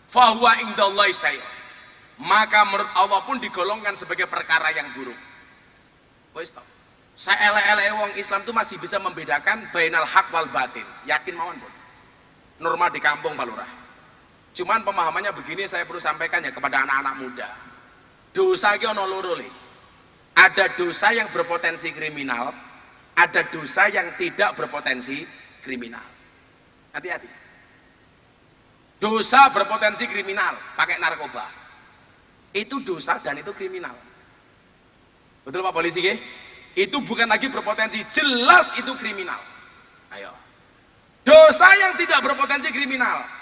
fahuwa indallahi syai', maka menurut Allah pun digolongkan sebagai perkara yang buruk. Wis to. Saelek-eleke wong Islam itu masih bisa membedakan bainal haq wal batin. Yakin mawon, Bun. Normal di kampung Pak Lurah. Cuman pemahamannya begini, saya perlu sampaikan ya kepada anak-anak muda. Dosa iki ana loro le. Ada dosa yang berpotensi kriminal, ada dosa yang tidak berpotensi kriminal. Hati-hati. Dosa berpotensi kriminal, pakai narkoba. Itu dosa dan itu kriminal. Betul Pak Polisi ke? Itu bukan lagi berpotensi, jelas itu kriminal. Ayo. Dosa yang tidak berpotensi kriminal.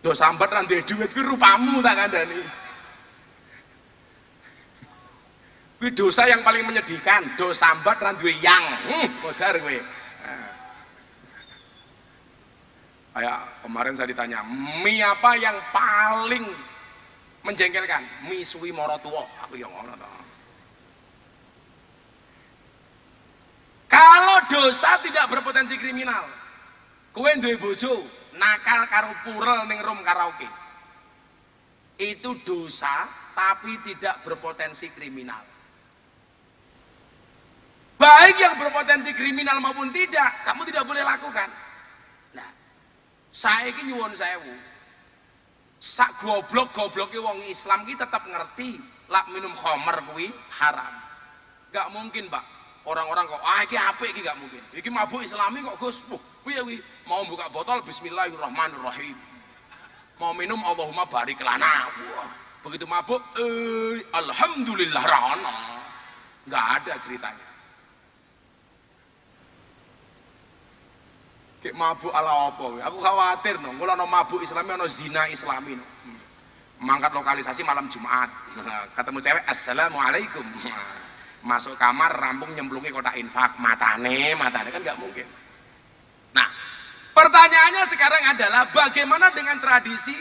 Dosa sambat nanti duit ku rupamu tak kandhani. Kuwi dosa yang paling menyedihkan, dosa sambat ra duwe yang. Modar kowe. Kayak kemarin saya ditanya, mie apa yang paling menjengkelkan? Mie suwi mara tuwa. Aku ya ngono to. Kalau dosa tidak berpotensi kriminal, kowe duwe bojo, nakal karo purel ning room karaoke. Itu dosa tapi tidak berpotensi kriminal. Baik yang berpotensi kriminal maupun tidak, kamu tidak boleh lakukan. Nah, saiki nyuwun sewu. Sak goblok-gobloke wong Islam ki tetap ngerti lak minum khamar kuwi haram. Gak mungkin, Pak. Orang-orang kok iki apik iki gak mungkin. Iki mabuk Islami kok, Gus. Piye kuwi? Mau buka botol bismillahirrahmanirrahim. Mau minum Allahumma barik lana. Wah, begitu mabuk alhamdulillah rana. Enggak ada ceritanya. Kayak mabuk ala apa kuwi? Aku khawatir no, kula ana mabuk Islami ana zina Islami no. Mangkat lokalisasi malam Jumat. Ketemu cewek, assalamualaikum. Masuk kamar rampung nyemplungi kotak infak, matane kan nggak mungkin. Nah, pertanyaannya sekarang adalah bagaimana dengan tradisi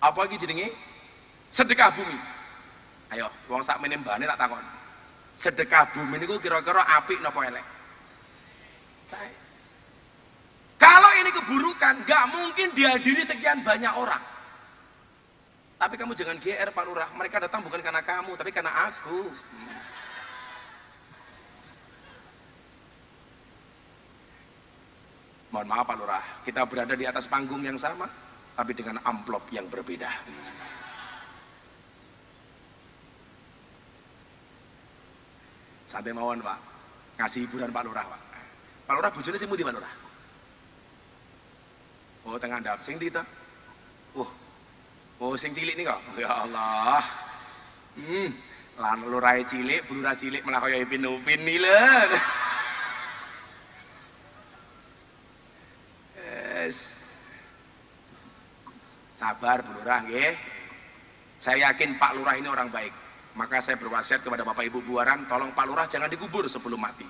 apa lagi jenenge sedekah bumi? Ayo wong sak menem bane tak takon, sedekah bumi niku kira-kira apik napa elek? Kalau ini keburukan nggak mungkin dihadiri sekian banyak orang. Tapi kamu jangan GR Pak Lurah, mereka datang bukan karena kamu, tapi karena aku. Mohon maaf Pak Lurah, kita berada di atas panggung yang sama, tapi dengan amplop yang berbeda. Santai mawon Pak, ngasih hiburan Pak Lurah Pak. Pak Lurah bojone sing pundi Pak Lurah? Oh tengah ndap, sing ndi ta? Oh sing cilik nih kok, ya Allah. Lan lurahe cilik, blurah cilik malah kaya Ipin Upin nih lho. Yes. Sabar Bu Lurah nggih. Saya yakin Pak Lurah ini orang baik. Maka saya berwasiat kepada Bapak Ibu Buaran, tolong Pak Lurah jangan dikubur sebelum mati.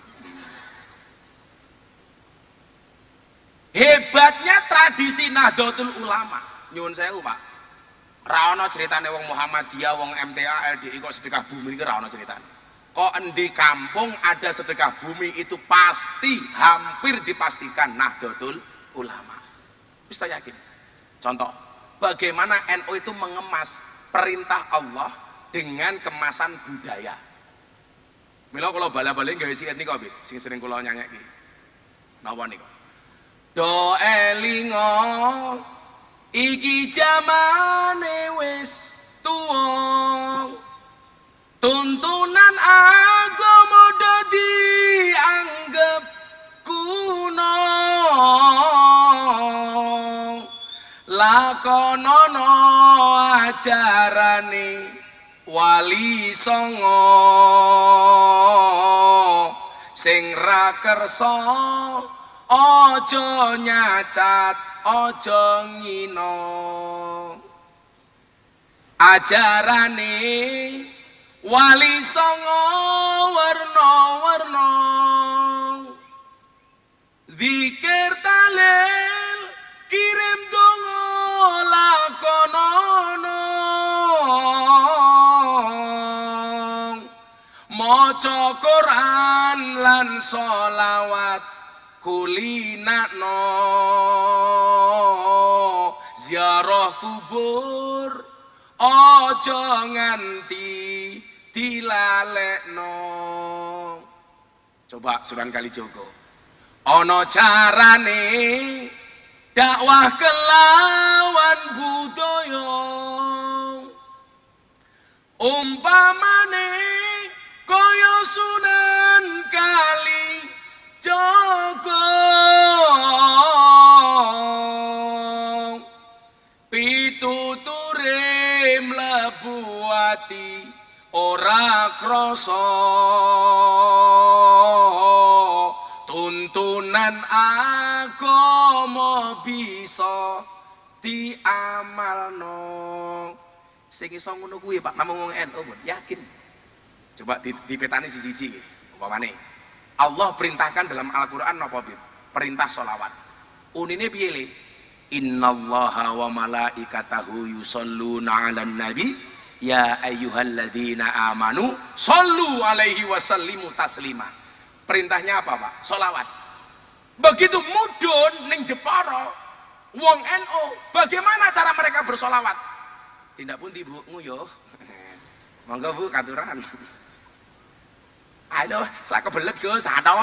Hebatnya tradisi Nahdlatul Ulama. Nyuwun sewu Pak. Ra ono ceritane wong Muhammadiyah, wong MTA, LDI kok sedekah bumi iki ra ono ceritane. Kok endi kampung ada sedekah bumi itu pasti hampir dipastikan Nahdlatul Ulama. Wis tak yakin. Contoh, bagaimana NU itu mengemas perintah Allah dengan kemasan budaya. Mila kula bala-bali gawe siet niku Bib, sing sering kula nyanyi. Napa niku? Do elingo iki jamane wis tuwa, tuntunan agama dadi anggap kuno, lakonono ajarane wali songo, sing ra kersa aja nyacat ojo ngino, ajarane wali songo warna-warna, zikir talil kirim donga lakonono, maca Quran lan sholawat kulinakno, ziarah kubur aja nganti dilalekno. Coba Sunan Kalijaga ana carane dakwah kelawan budaya, umpamane kaya Sunan Kalijaga, pituture mlebu ati ora krasa, tuntunan agama bisa diamalno. Sing iso ngono kuwi Pak namung wong NU pun yakin. Coba dipetani siji-siji nggih. Umpamane Allah perintahkan dalam Al-Qur'an napa Bib? Perintah sholawat. Unine piye le? Innallaha wa malaikatahu yusholluna 'alan nabi ya ayyuhalladzina amanu shollu 'alaihi wa sallimu taslima. Perintahnya apa Pak? Sholawat. Begitu mudun ning Jepara wong NU, bagaimana cara mereka bersolawat? Tindak pun Bu nguyuh. Monggo Bu katuran. Aduh, selak kebelet Gus. Aduh.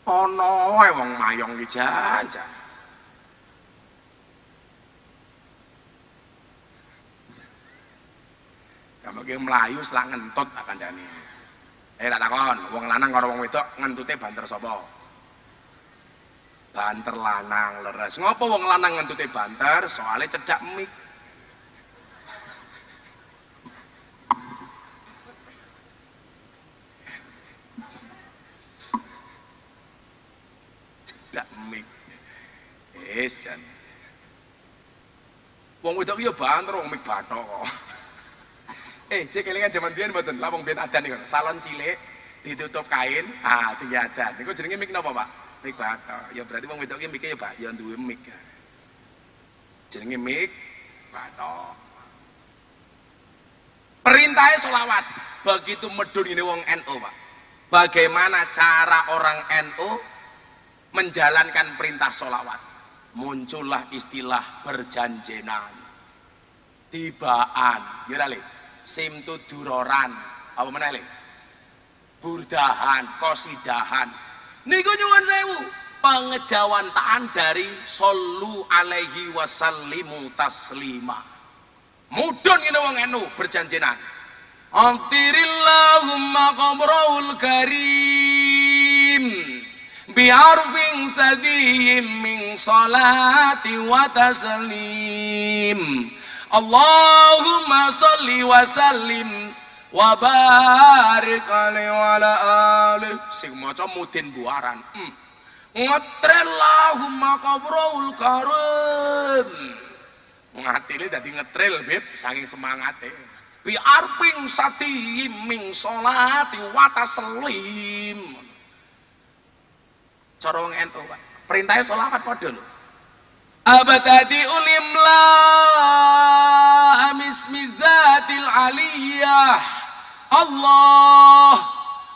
Ono wong mayong ki janjan. Kamu ki mlayu selak ngentut tak kandhani. Tak takon, wong lanang karo wong wedok ngentute banter sapa? Banter lanang leres. Ngopo wong lanang ngentute banter? Soale cedak mik. Cedak mik. Jan. Wong wedok ya banter wong mik bathok kok. Cek kelingan zaman biyen mboten, lah wong biyen adan niku. Salon cilik ditutup kain, tinggi adan. Niku jenenge mik napa, Pak? Mik bathok. Ya berarti wong wedok ki mike ya, Pak, ya duwe mik. Jenenge mik bathok. Perintahnya sholawat. Begitu medun ini wong NU, Pak. Bagaimana cara orang NU menjalankan perintah sholawat? Muncullah istilah berjanjenan, tibaan, ya le, simtu duroran, apa meneh le? Burdahan, kosidahan. Niku nyuwun sewu, pengejawantaan dari sallu alaihi wasallimu taslima. Mudun ngene wong NU berjanjenan. Antirillahumma qabrul karim bi'arfin sadihim min salati wa taslim. Allahumma salli wa sallim wa barik alaihi wa ala alihi. Sing maca mudin buaran. Ngetrillahumma qabrul karim. Ngatile dadi ngetril, Bib, saking semangate. Bi'arfin sadihim min salati wa taslim. Cara wong NU, Pak. Perintahnya sholawat padha lho. Abadati ulimla amismi dzatil aliyah Allah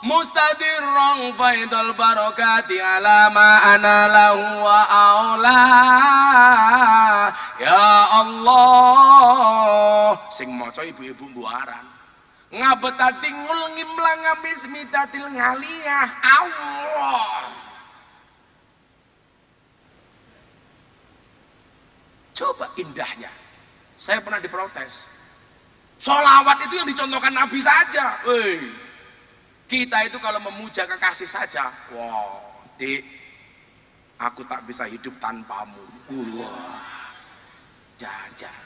mustadirran faidal barakati ala ma ana lahu wa aula ya Allah. Sing maca ibu-ibu mbuaran. Ngabetati ngul ngimlang amismi dzatil aliyah Allah. Coba indahnya. Saya pernah diprotes. Sholawat itu yang dicontohkan Nabi saja. Kita itu kalau memuja kekasih saja. Wow, Dik, aku tak bisa hidup tanpamu. Jajan.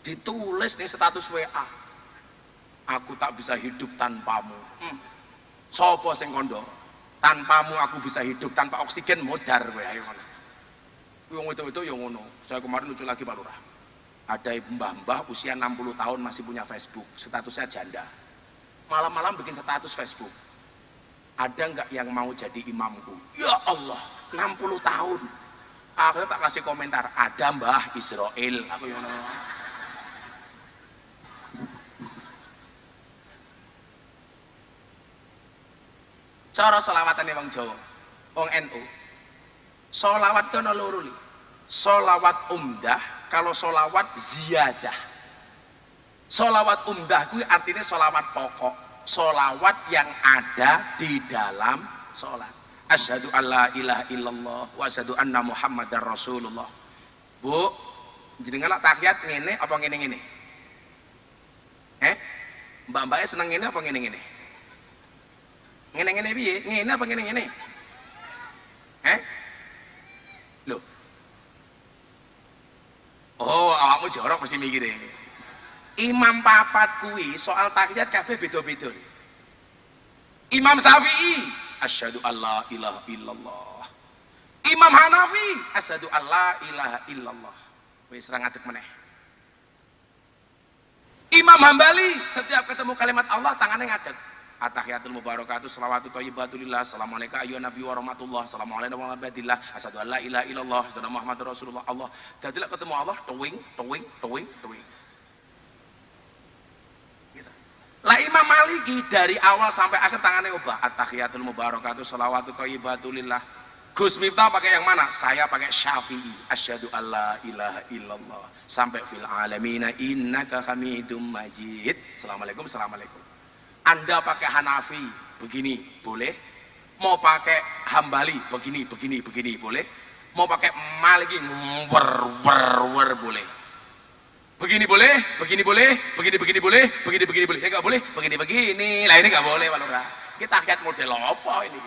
Ditulis nih status WA. Aku tak bisa hidup tanpamu. Sopo sing kondo? Tanpamu aku bisa hidup, tanpa oksigen modar kowe ayo ngono. Wong itu yang ngono. Saya kemarin lucu lagi Pak Lurah. Ada mbah-mbah usia 60 tahun masih punya Facebook, statusnya janda. Malam-malam bikin status Facebook. Ada nggak yang mau jadi imamku? Ya Allah, 60 tahun. Akhirnya tak kasih komentar, ada Mbah Israel. Aku ngono. Cara selawatane wong Jawa, wong NU. Sholawat itu ada loro li. Sholawat umdah, kalau sholawat ziyadah. Sholawat umdah itu artinya sholawat pokok, sholawat yang ada di dalam sholat. Asyhadu alla ilaha illallah wa asyhadu anna muhammadar rasulullah. Bu, jenengan lak tahiyat ngene apa ngene-ngene? Mbak-mbaknya seneng ngene apa ngene-ngene? Ngene-ngene piye? Ngene apa ngene-ngene? Loh. Oh, awakmu jorok mesti mikire. Imam papat kuwi soal tahiyat kabeh beda-beda. Imam Syafi'i, asyhadu alla ilaha illallah Imam Hanafi asyhadu alla ilaha illallah. Wis ra ngadeg meneh. Imam Hambali setiap ketemu kalimat Allah tangannya ngadeg. At-tahiyatul mubarakatuh shalawatu thayyibatulillah assalamualaikum ayyuhan nabi wa rahmatullah assalamualaikum warahmatullah asyhadu an la ilaha illallah wa anna muhammadar rasulullah. Allah dadi lek ketemu Allah towing gitu. Lah Imam Maliki dari awal sampai akhir tangannya ubah. At-tahiyatul mubarakatuh shalawatu thayyibatulillah. Gus Miftah pakai yang mana? Saya pakai Syafi'i. Asyhadu alla ilaha illallah sampai fil alamina innaka hamidum majid. Assalamualaikum. Anda pakai Hanafi begini boleh, mau pakai Hambali begini boleh, mau pakai Maliki wer boleh. Begini boleh, begini boleh, begini boleh, begini boleh. Ya enggak boleh, begini. Lah ini enggak boleh walora. Kita lihat model apa ini?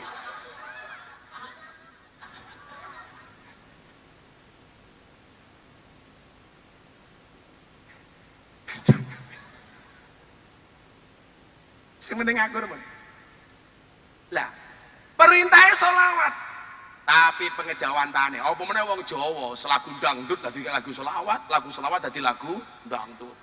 Sing penting akur men. Lah, perintahnya sholawat. Tapi pengejawantane, apa meneh wong Jawa, selagu dangdut dadi lagu sholawat, lagu sholawat dadi lagu dangdut.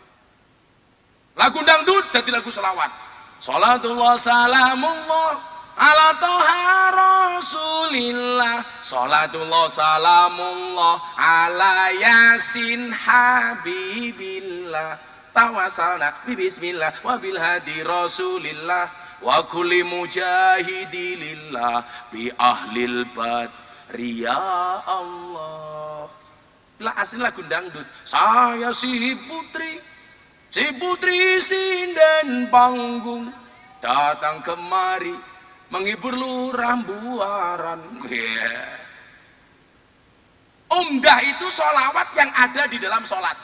Lagu dangdut dadi lagu sholawat. Salatullah salamullah ala toha rasulillah. Salatullah salamullah ala yasin habibillah. Tawasalna bismillah wa bil hadi rasulillah wa kulli mujahidilillah bi ahlil badri ya Allah. Lah asli lagu dangdut. Saya si putri sinden panggung datang kemari menghibur lurah buaran. Umdah itu sholawat yang ada di dalam sholat.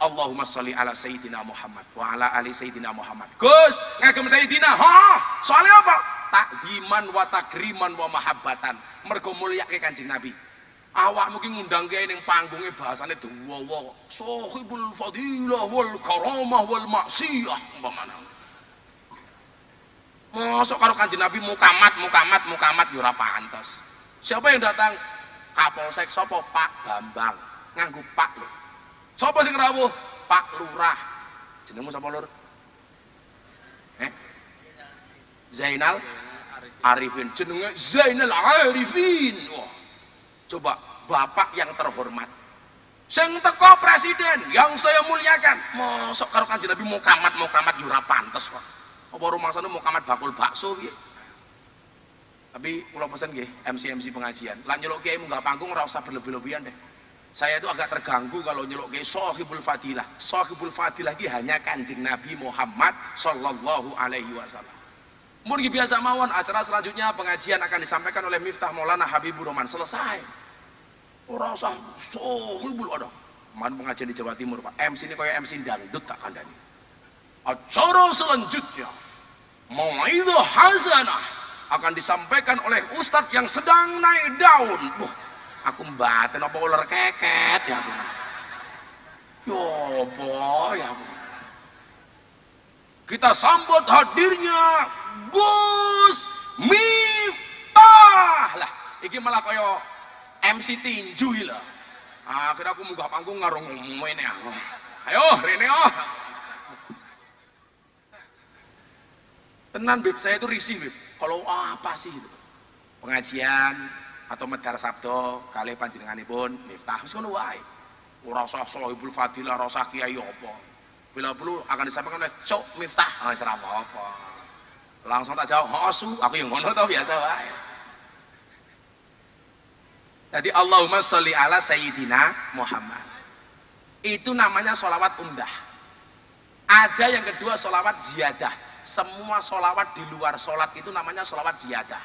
Allahumma sholli ala sayyidina Muhammad wa ala ali sayyidina Muhammad. Gus, ngagem sayyidina. Soalnya apa? Takdiman wa takriman wa mahabbatan. Mergo mulyake Kanjeng Nabi. Awak mungkin ngundang kiai ning panggunge bahasane dawa. Sahibul fadilah wal karamah wal maksiyah umpamane. Mosok karo Kanjeng Nabi mukamat yo ora pantes. Siapa yang datang? Kapolsek sapa? Pak Bambang. Nganggo Pak lho. Sapa sing rawuh? Pak Lurah. Jenengmu sapa Lur? Zainal Arifin. Jenenge Zainal Arifin. Wah. Coba bapak yang terhormat. Sing teko presiden yang saya muliakan. Mosok karo Kanjeng Nabi mukamat yo ora pantes kok. Apa rumangsane mukamat bakul bakso piye? Tapi kula pesen nggih MC pengajian. Lah nyeluk kiai munggah panggung ora usah berlebih-lebihan deh. Saya itu agak terganggu kalau nyeluk kiai Shahibul Fadilah. Shahibul Fadilah ini hanya Kanjeng Nabi Muhammad sallallahu alaihi wasallam. Mungkin biasa mawon acara selanjutnya pengajian akan disampaikan oleh Miftah Maulana Habibur Rahman. Selesai. Ora usah Shahibul ada. Man pengajian di Jawa Timur, Pak. MC ini kayak MC dangdut tak kandani. Acara selanjutnya Mau'izah Hasanah akan disampaikan oleh ustadz yang sedang naik daun. Aku mbaten apa ular keket ya Bu. Yo boy ya Bu. Kita sambut hadirnya Gus Miftah. Lah, iki malah kaya MC tinju lho. Akhirnya aku munggah panggung ngarung ngene aku. Ayo rene oh. Tenan Bib, saya itu risih Bib. Kalau apa sih itu? Pengajian atau medhar sabda kalih panjenenganipun Miftah wis ngono wae. Ora usah Shahibul Fadilah, ora usah kiai apa. Bila perlu akan disampaikan oleh Cuk Miftah. Wis ora apa-apa. Langsung tak jawab, "Hosu," aku yang ngono to biasa wae. Jadi Allahumma sholli ala sayyidina Muhammad. Itu namanya sholawat umdah. Ada yang kedua sholawat ziyadah. Semua sholawat di luar sholat itu namanya sholawat ziyadah.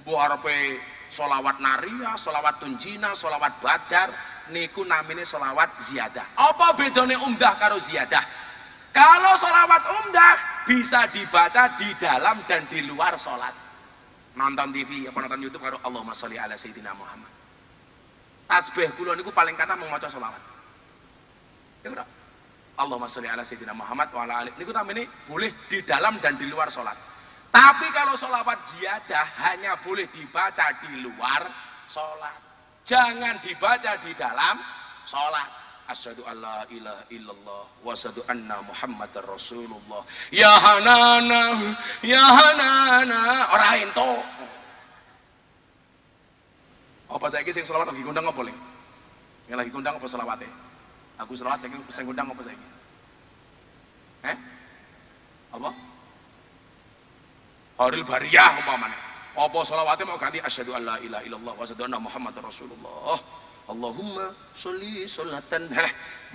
Buarepe sholawat nariyah, sholawat tunjina, sholawat badar, niku namine sholawat ziyadah. Apa bedanya umdah karo ziyadah? Kalau sholawat umdah bisa dibaca di dalam dan di luar sholat. Nonton TV apa nonton YouTube karo Allahumma sholli ala sayyidina Muhammad. Tasbih kula niku paling kathah mau maca sholawat. Ya ora? Allahumma sholli ala sayyidina Muhammad wa ala alihi. Niku namine boleh di dalam dan di luar sholat. Tapi kalau sholawat ziyadah hanya boleh dibaca di luar sholat. Jangan dibaca di dalam sholat. Asyhadu alla ilaha illallah wa asyhadu anna Muhammadar Rasulullah. Ya hanana, ya hanana. Ora ento. Apa saiki sing selawat lagi kondang apa le? Yang lagi kondang apa selawate? Aku selawat saiki sing kondang apa saiki? Apa? Haril bariyah umpamane. Apa selawate mau ganti asyhadu alla ilaha illallah wa asyhadu anna Muhammadar Rasulullah. Allahumma sholli sholatan.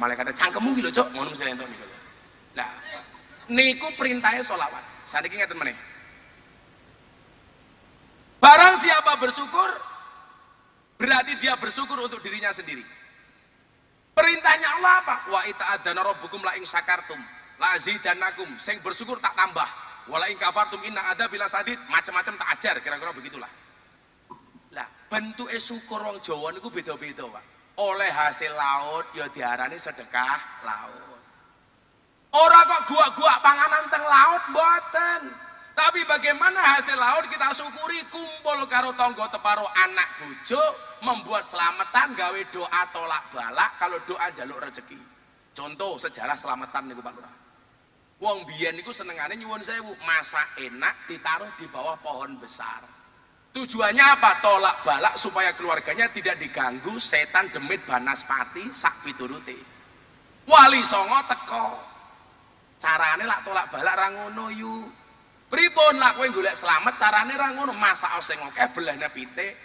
Malaikate cangkemmu ki lho, Cuk. Ngono mesti entuk niku. Lah, niku perintahnya sholawat. Saniki ngeten meneh. Barang siapa bersyukur, berarti dia bersyukur untuk dirinya sendiri. Perintahnya Allah apa? Wa ita'adzana rabbukum la ing syakartum la azidannakum. Sing bersyukur tak tambah. Wala ing kafartum inna adzabi lasadid. Macam-macam tak ajar, kira-kira begitulah. Lah, bentuke syukur wong Jawa niku beda-beda, Pak. Oleh hasil laut ya diarani sedekah laut. Ora kok gua-gua panganan teng laut mboten. Tapi bagaimana hasil laut kita syukuri, kumpul karo tangga teparo anak bojo, membuat selamatan, gawe doa tolak balak kalau doa jaluk rezeki. Contoh sejarah selamatan niku Pak Lurah. Wong biyen niku senengane nyuwun sewu, masak enak ditaruh di bawah pohon besar. Tujuannya apa? Tolak balak supaya keluarganya tidak diganggu setan demit banaspati sak piturute. Wali Songo teko. Carane lak tolak balak ra ngono yu. Pripun lak kowe golek slamet carane ra ngono, masak sing akeh belehne pitik.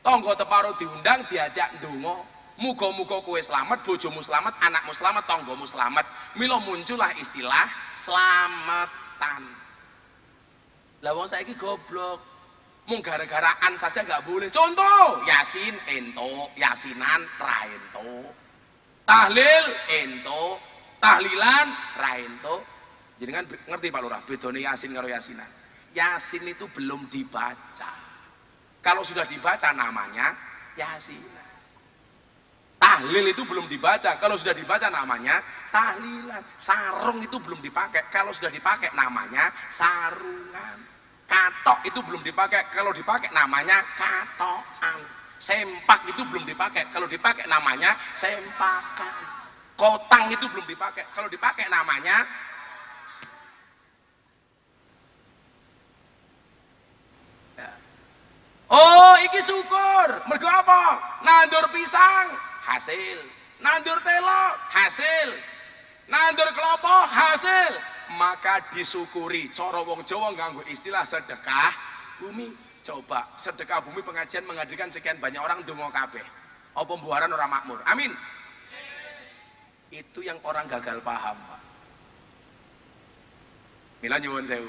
Tangga teparo diundang diajak ndonga. Muga-muga kowe slamet, bojomu slamet, anakmu slamet, tanggamu slamet. Mila muncullah istilah slametan. Lah wong saiki goblok. Mung gara-garaan saja nggak boleh. Contoh, Yasin ento, Yasinan ra ento. Tahlil ento, tahlilan ra ento. Jadi kan ngerti Pak Lurah, bedone Yasin karo Yasinan. Yasin itu belum dibaca. Kalau sudah dibaca namanya Yasinan. Tahlil itu belum dibaca. Kalau sudah dibaca namanya tahlilan. Sarung itu belum dipakai. Kalau sudah dipakai namanya sarungan. Katok itu belum dipakai, kalau dipakai namanya katokan. Sempak itu belum dipakai, kalau dipakai namanya sempakan. Kotang itu belum dipakai, kalau dipakai namanya oh iki syukur. Mergo apa? Nandur pisang hasil, nandur telo hasil, nandur kelapa hasil. Maka disyukuri. Cara wong Jawa nganggo istilah sedekah bumi. Coba sedekah bumi pengajian menghadirkan sekian banyak orang ndonga kabeh. Apa buaran orang makmur? Amin. Itu yang orang gagal paham, Pak. Mila nyuwun sewu.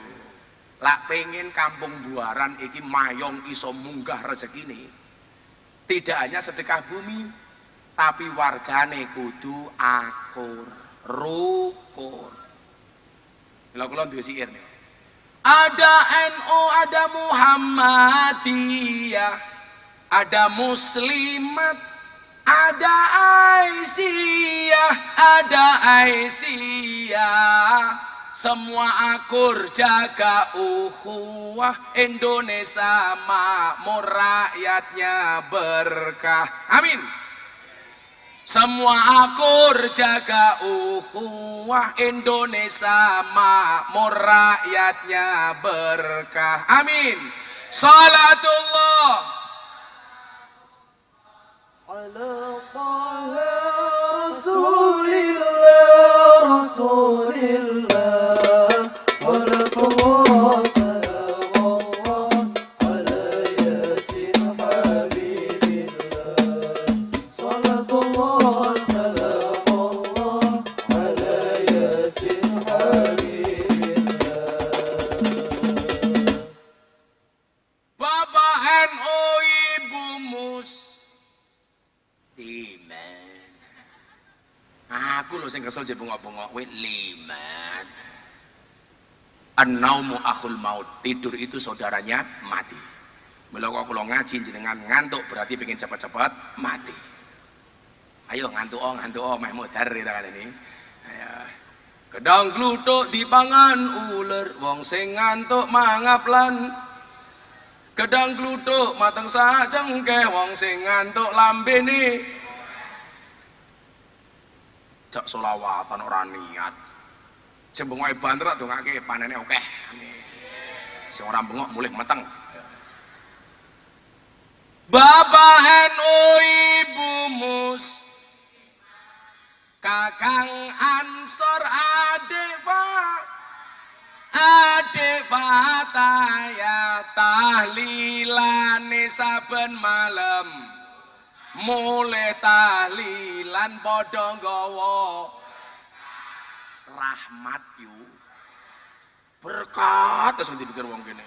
Lak pengen kampung buaran iki mayong iso munggah rezekine. Tidak hanya sedekah bumi, tapi wargane kudu akur, rukun. Kula duwe syair nih. Ada NU, ada Muhammadiyah, ada Muslimat, ada Aisyah, ada Aisyah. Semua akur jaga ukhuwah, Indonesia makmur rakyatnya berkah. Amin. Semua akur jaga ukhuwah, Indonesia makmur rakyatnya berkah. Amin. Salatullah ala Taha Rasulillah, Rasulillah. Salatullah salamullah ala Yasin Habibillah. Salatullah salamullah ala Yasin Habibillah. Bapak NU, Ibu Musliman. Aku lho sing kesel je bengok-bengok wit limat. An-naumu akhul maut. Tidur itu saudaranya mati. Mula kok kula ngaji jenengan ngantuk berarti pengen cepat-cepat mati. Ayo ngantuk meh modar kita kan ini. Ayo. Kedang gluthuk dipangan uler, wong sing ngantuk mangap lan Gedang gluthuk mateng sajengkeh wong sing ngantuk lambene. Jak selawatan ora niat. Sing bengoke banter dongake panene akeh. Sing ora bengok mulih meteng. Bapak NU Ibu Mus Kakang Ansor Adik Fataya tahlilane saben malam mulai tahlilan padha nggawa rahmat yu berkat terus dipikir wong kene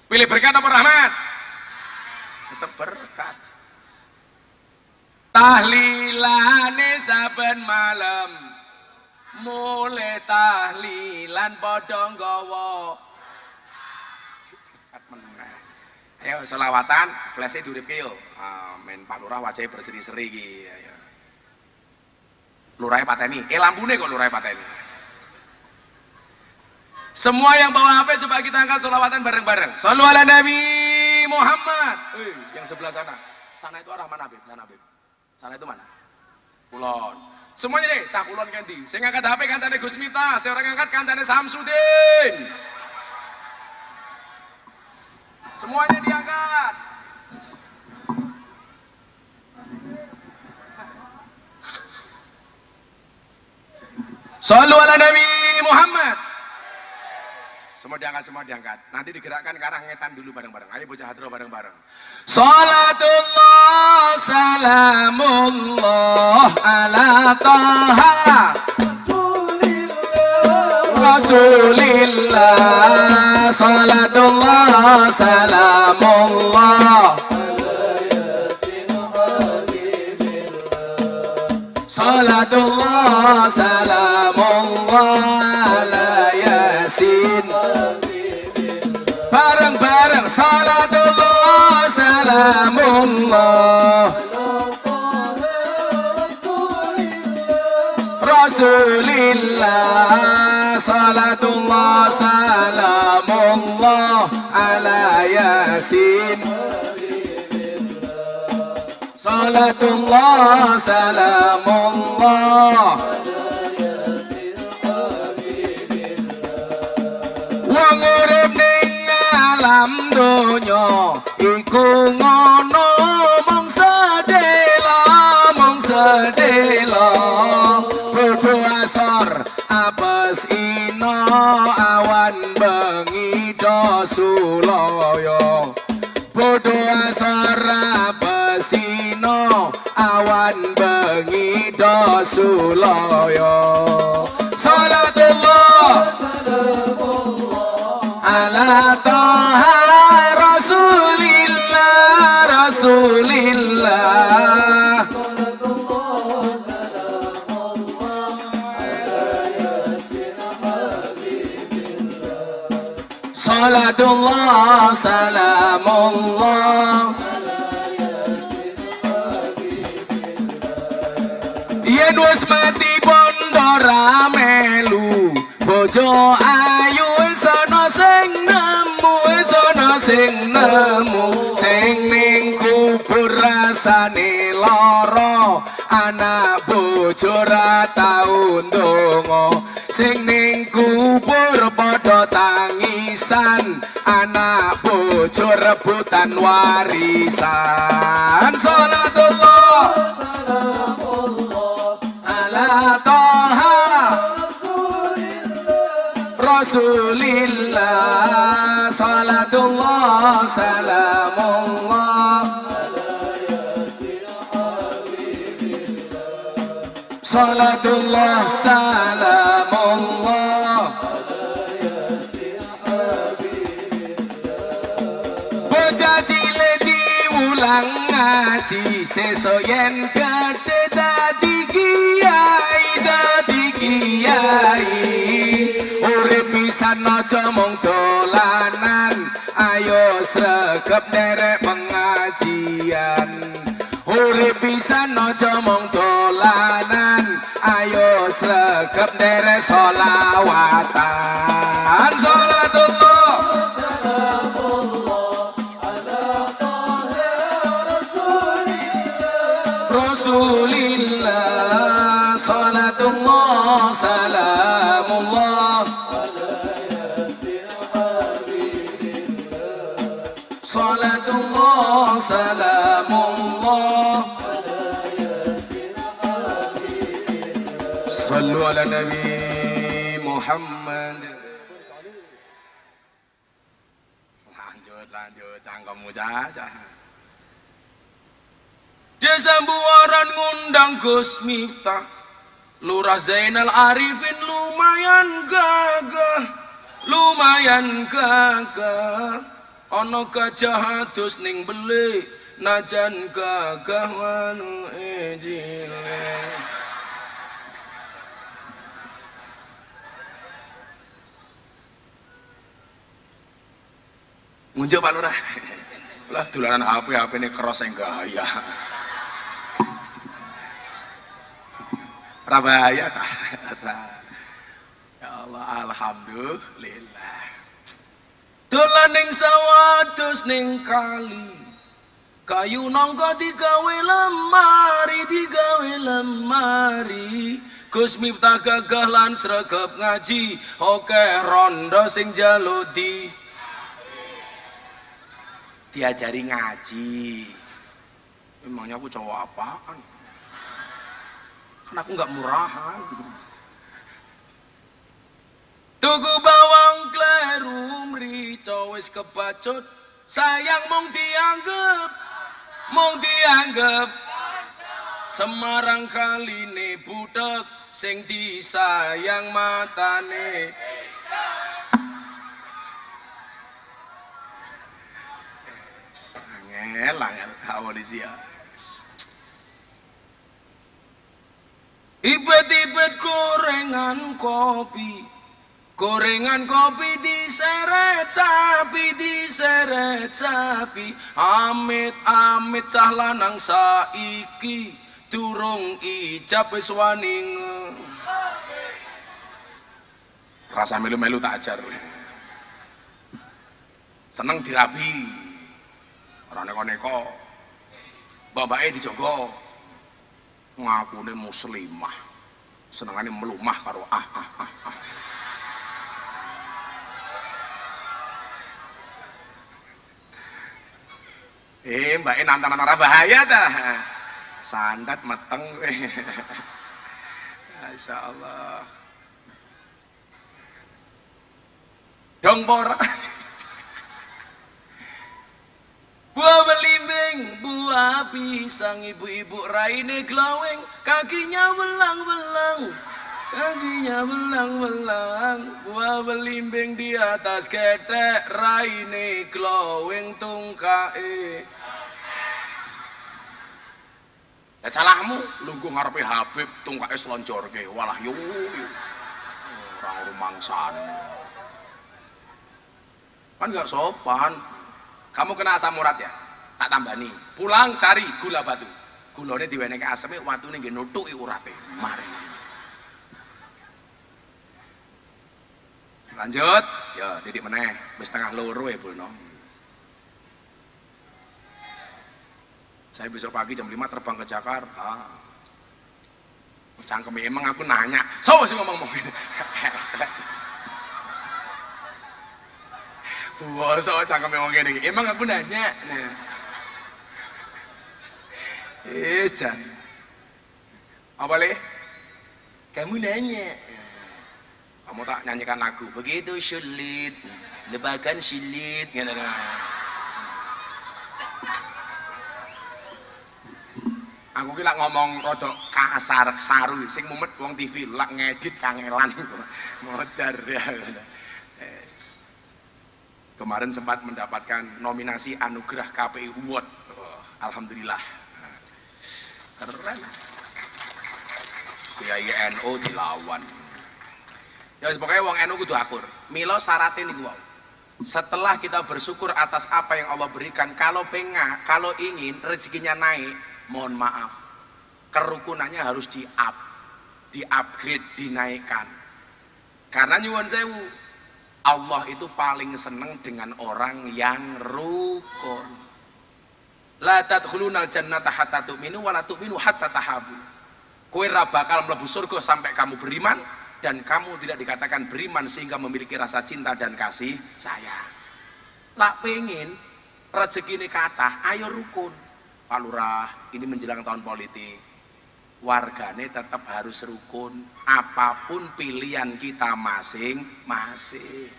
pilih berkat apa rahmat tetap berkat tahlilane saben malam mulai tahlilan padha nggawa berkat meneh. Ayo selawatan flashnya diuripke yo. Men Pak Lurah wajahnya berseri-seri iki. Ayo. Lurahe pateni. Lampune kok lurahe pateni. Semua yang bawa HP coba kita angkat selawatan bareng-bareng. Shallu ala Nabi Muhammad. Yang sebelah sana. Sana itu arah mana, Beb? Sana, Beb. Sana itu mana? Kulon. Semuanya deh, cah kulon ganti. Saya ngangkat HP kantane Gus Miftah, saya orang ngangkat kantane Samsudin. Semuanya diangkat. Shallu ala Nabi Muhammad. Semua diangkat. Nanti digerakkan ke arah ngetan dulu bareng-bareng. Ayo bocah hadroh bareng-bareng. Salatullah salamullah ala taha Rasulillah. Salatullah salamullah Salatullah salamullah ala Yasin. Bareng-bareng salatullah salamullah Rasulillah. Salatullah salamullah ala Yasin. Salatullah salamullah wong urip ning alam donya iku ngono mung sedelo padha asor apes ina awan bengi do sulaya padha asor apes ina awan bengi do sulaya. Salatullah ala taha Rasulillah. Salatullah salamullah yen wis mati bondo ra melu bojo ayu sono sing nemu sing ning kubur rasane lara anak bojo ra tau ndonga sing ning kubur padha tangisan anak bojo rebutan warisan. Salatullah ala taha Rasulillah. Salatullah salamullah Salatullah salamullah bocah cilik diulang ngaji sesuk yen gedhe dadi kiai urip pisan aja mung dolanan ayo sregep nderek pengajian urip pisan aja mung dolanan ayo sregep derek sholawatan. Sholatullah Salamullah ala taha Rasulillah. Rasulillah. Sholatullah salamullah Salatullah salamullah Sallu ala Nabi Muhammad. Lanjut cangkemmu caca. Desa Buaran ngundang Gus Miftah, Lurah Zainal Arifin lumayan gagah. Ono gajah adus ning beli, najan gagah wanu ejile. Ngunjuk Pak Lurah. Lah dolanan HP ini keros yang gaya. Rabaya ta. Ya Allah, alhamdulillah. Dolan ning sawah dus ning kali, kayu nangka digawe lemari. Gus Miftah gagah lan sregep ngaji, akeh rondo sing njaluk diajari ngaji. Memangnya aku cowok apaan? Kan aku nggak murahan. Tuku bawang kleru mrica wis kebacut, sayang mung dianggep Semarang kaline butek, sing disayang matane. Angel awalisia. Ibet-ibet gorengan kopi diseret sapi, amit cah lanang saiki durung ijab wis wani. Rasa melu-melu tak ajar, seneng dirabi, ora neko-neko, babake dijogo, ngakune muslimah, senengane melumah karo mbake nantang ora bahaya dah. Sandat meteng kowe. Masyaallah. Dong pora. Buah belimbing, buah pisang, ibu-ibu raine glowing, kakinya belang-belang. Buah belimbing di atas ketek, raine glowing tungkae. Ya salahmu, lungguh ngarepe Habib tungkae slonjorke, walah yo. Orang rumangsan. Kan nggak sopan. Kamu kena asam urat ya? Tak tambani. Pulang cari gula batu. Gulane diwenehke aseme, watune nggih nutuki urate. Mari. Lanjut, ya didik meneh, wis tengah loro ya Bulno. Saya besok pagi jam 5 terbang ke Jakarta. Cangkeme emang aku nanya, so sih ngomong gini. Wah, so cangkeme ngomong gini, emang aku nanya. Jan. Apa le? Kamu nanya. Kamu tak nyanyikan lagu begitu sulit, lebakan sulit, gitu. Aku kira ngomong rodok kasar saru, sing mumet wong TV lak ngedit kangelan, modar ya. Kemarin sempat mendapatkan nominasi anugerah KPI Award, alhamdulillah, keren. Kiai NU dilawan. Ya pokoknya wong NU kudu akur. Milo syaratnya niku wae. Setelah kita bersyukur atas apa yang Allah berikan, kalau ingin rezekinya naik, mohon maaf, kerukunannya harus di up. di-upgrade, dinaikkan. Karena nyuwun sewu, Allah itu paling seneng dengan orang yang rukun. La tadkhulunal jannata hatta tu'minu wa la tu'minu hatta tahabu. Kowe ra bakal mlebu surga sampai kamu beriman, dan kamu tidak dikatakan beriman sehingga memiliki rasa cinta dan kasih sayang. Lak pengen rezekine kathah, ayo rukun. Pak Lurah, ini menjelang tahun politik, wargane tetap harus rukun apapun pilihan kita masing-masing.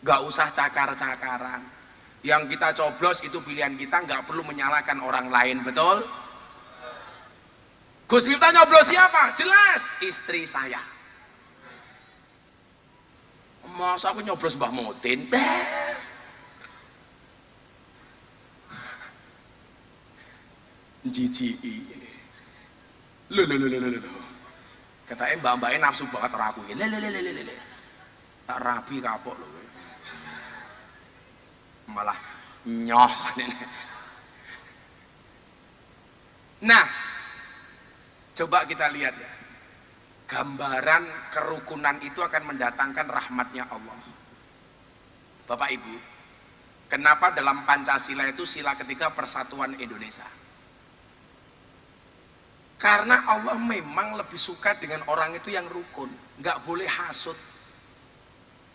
Gak usah cakar-cakaran. Yang kita coblos itu pilihan kita, gak perlu menyalahkan orang lain, betul? Gus Miftah nyoblos siapa? Jelas istri saya. Masa aku nyoblos Mbah Mutin? Jijiki. Lho. Katanya mbak-mbaknya nafsu banget karo aku. Le. Tak rabi kapok lho. Malah nyoh. Nah, coba kita lihat ya. Gambaran kerukunan itu akan mendatangkan rahmatnya Allah. Bapak Ibu, kenapa dalam Pancasila itu sila ketiga persatuan Indonesia? Karena Allah memang lebih suka dengan orang itu yang rukun, nggak boleh hasut.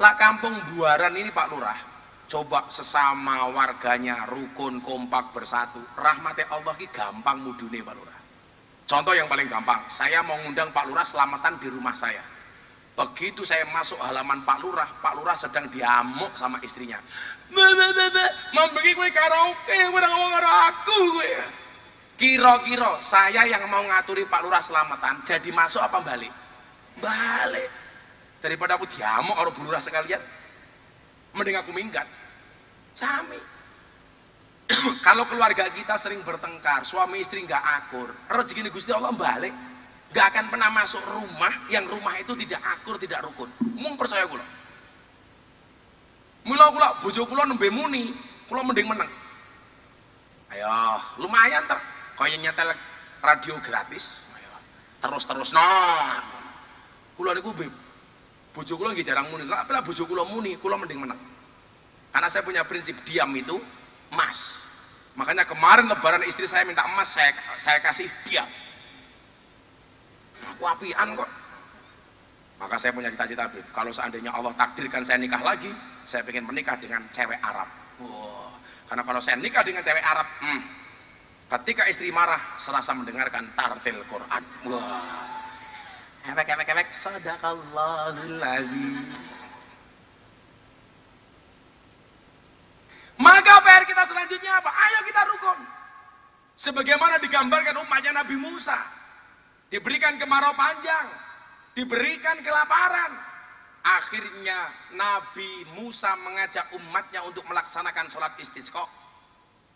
Lah kampung Buaran ini Pak Lurah, coba sesama warganya rukun, kompak, bersatu, rahmatnya Allah ki gampang mudune Pak Lurah. Contoh yang paling gampang, saya mau ngundang Pak Lurah selamatan di rumah saya. Begitu saya masuk halaman Pak Lurah sedang diamuk sama istrinya. Mau pergi kowe karaoke, ora ngomong karo aku kowe. Kira-kira saya yang mau ngaturi Pak Lurah selamatan jadi masuk apa balik? Balik. Daripada aku diamuk karo Bu Lurah sekalian, mending aku minggat. Sami. Kalau keluarga kita sering bertengkar, suami istri nggak akur, rezeki Gusti Allah balik, nggak akan pernah masuk rumah yang rumah itu tidak akur, tidak rukun. Mung percaya kula. Mula bojo kula nembe muni, kula mending meneng. Ayo, lumayan ter. Kaya nyetel radio gratis. Ayo, terus nah. Kula niku bojo kula nggih jarang muni. Lah bojo kula muni, kula mending meneng. Karena saya punya prinsip diam itu emas. Makanya kemarin lebaran istri saya minta emas, saya kasih diam. Aku apian kok. Maka saya punya cita-cita, Beb, kalau seandainya Allah takdirkan saya nikah lagi, saya pengen menikah dengan cewek Arab. Wow. Karena kalau saya nikah dengan cewek Arab, ketika istri marah serasa mendengarkan tartil Quran. Wow. Efek, sadaqallahul adzim. Maka PR kita selanjutnya apa? Ayo kita rukun. Sebagaimana digambarkan umatnya Nabi Musa. Diberikan kemarau panjang, diberikan kelaparan. Akhirnya Nabi Musa mengajak umatnya untuk melaksanakan sholat istisqa.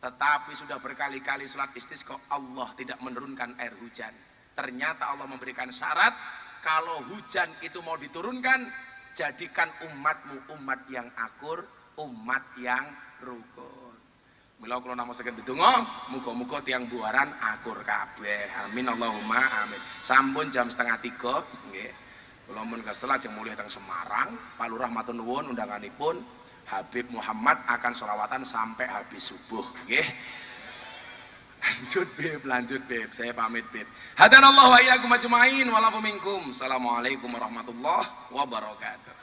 Tetapi sudah berkali-kali sholat istisqa, Allah tidak menurunkan air hujan. Ternyata Allah memberikan syarat, kalau hujan itu mau diturunkan, jadikan umatmu umat yang akur, umat yang rukun. Mila kula namung saged ndedonga, muga-muga tiyang Buaran akur kabeh. Amin Allahumma amin. Sampun jam 2:30 nggih. Kula mun kesel ajeng mulih teng Semarang, Pak Lurah matur nuwun undanganipun. Habib Muhammad akan sholawatan sampai habis subuh nggih. Lanjut Beb, saya pamit Beb. Hadanallahu wa iyyakum ajmain wa lakum minkum. Assalamualaikum warahmatullahi wabarakatuh.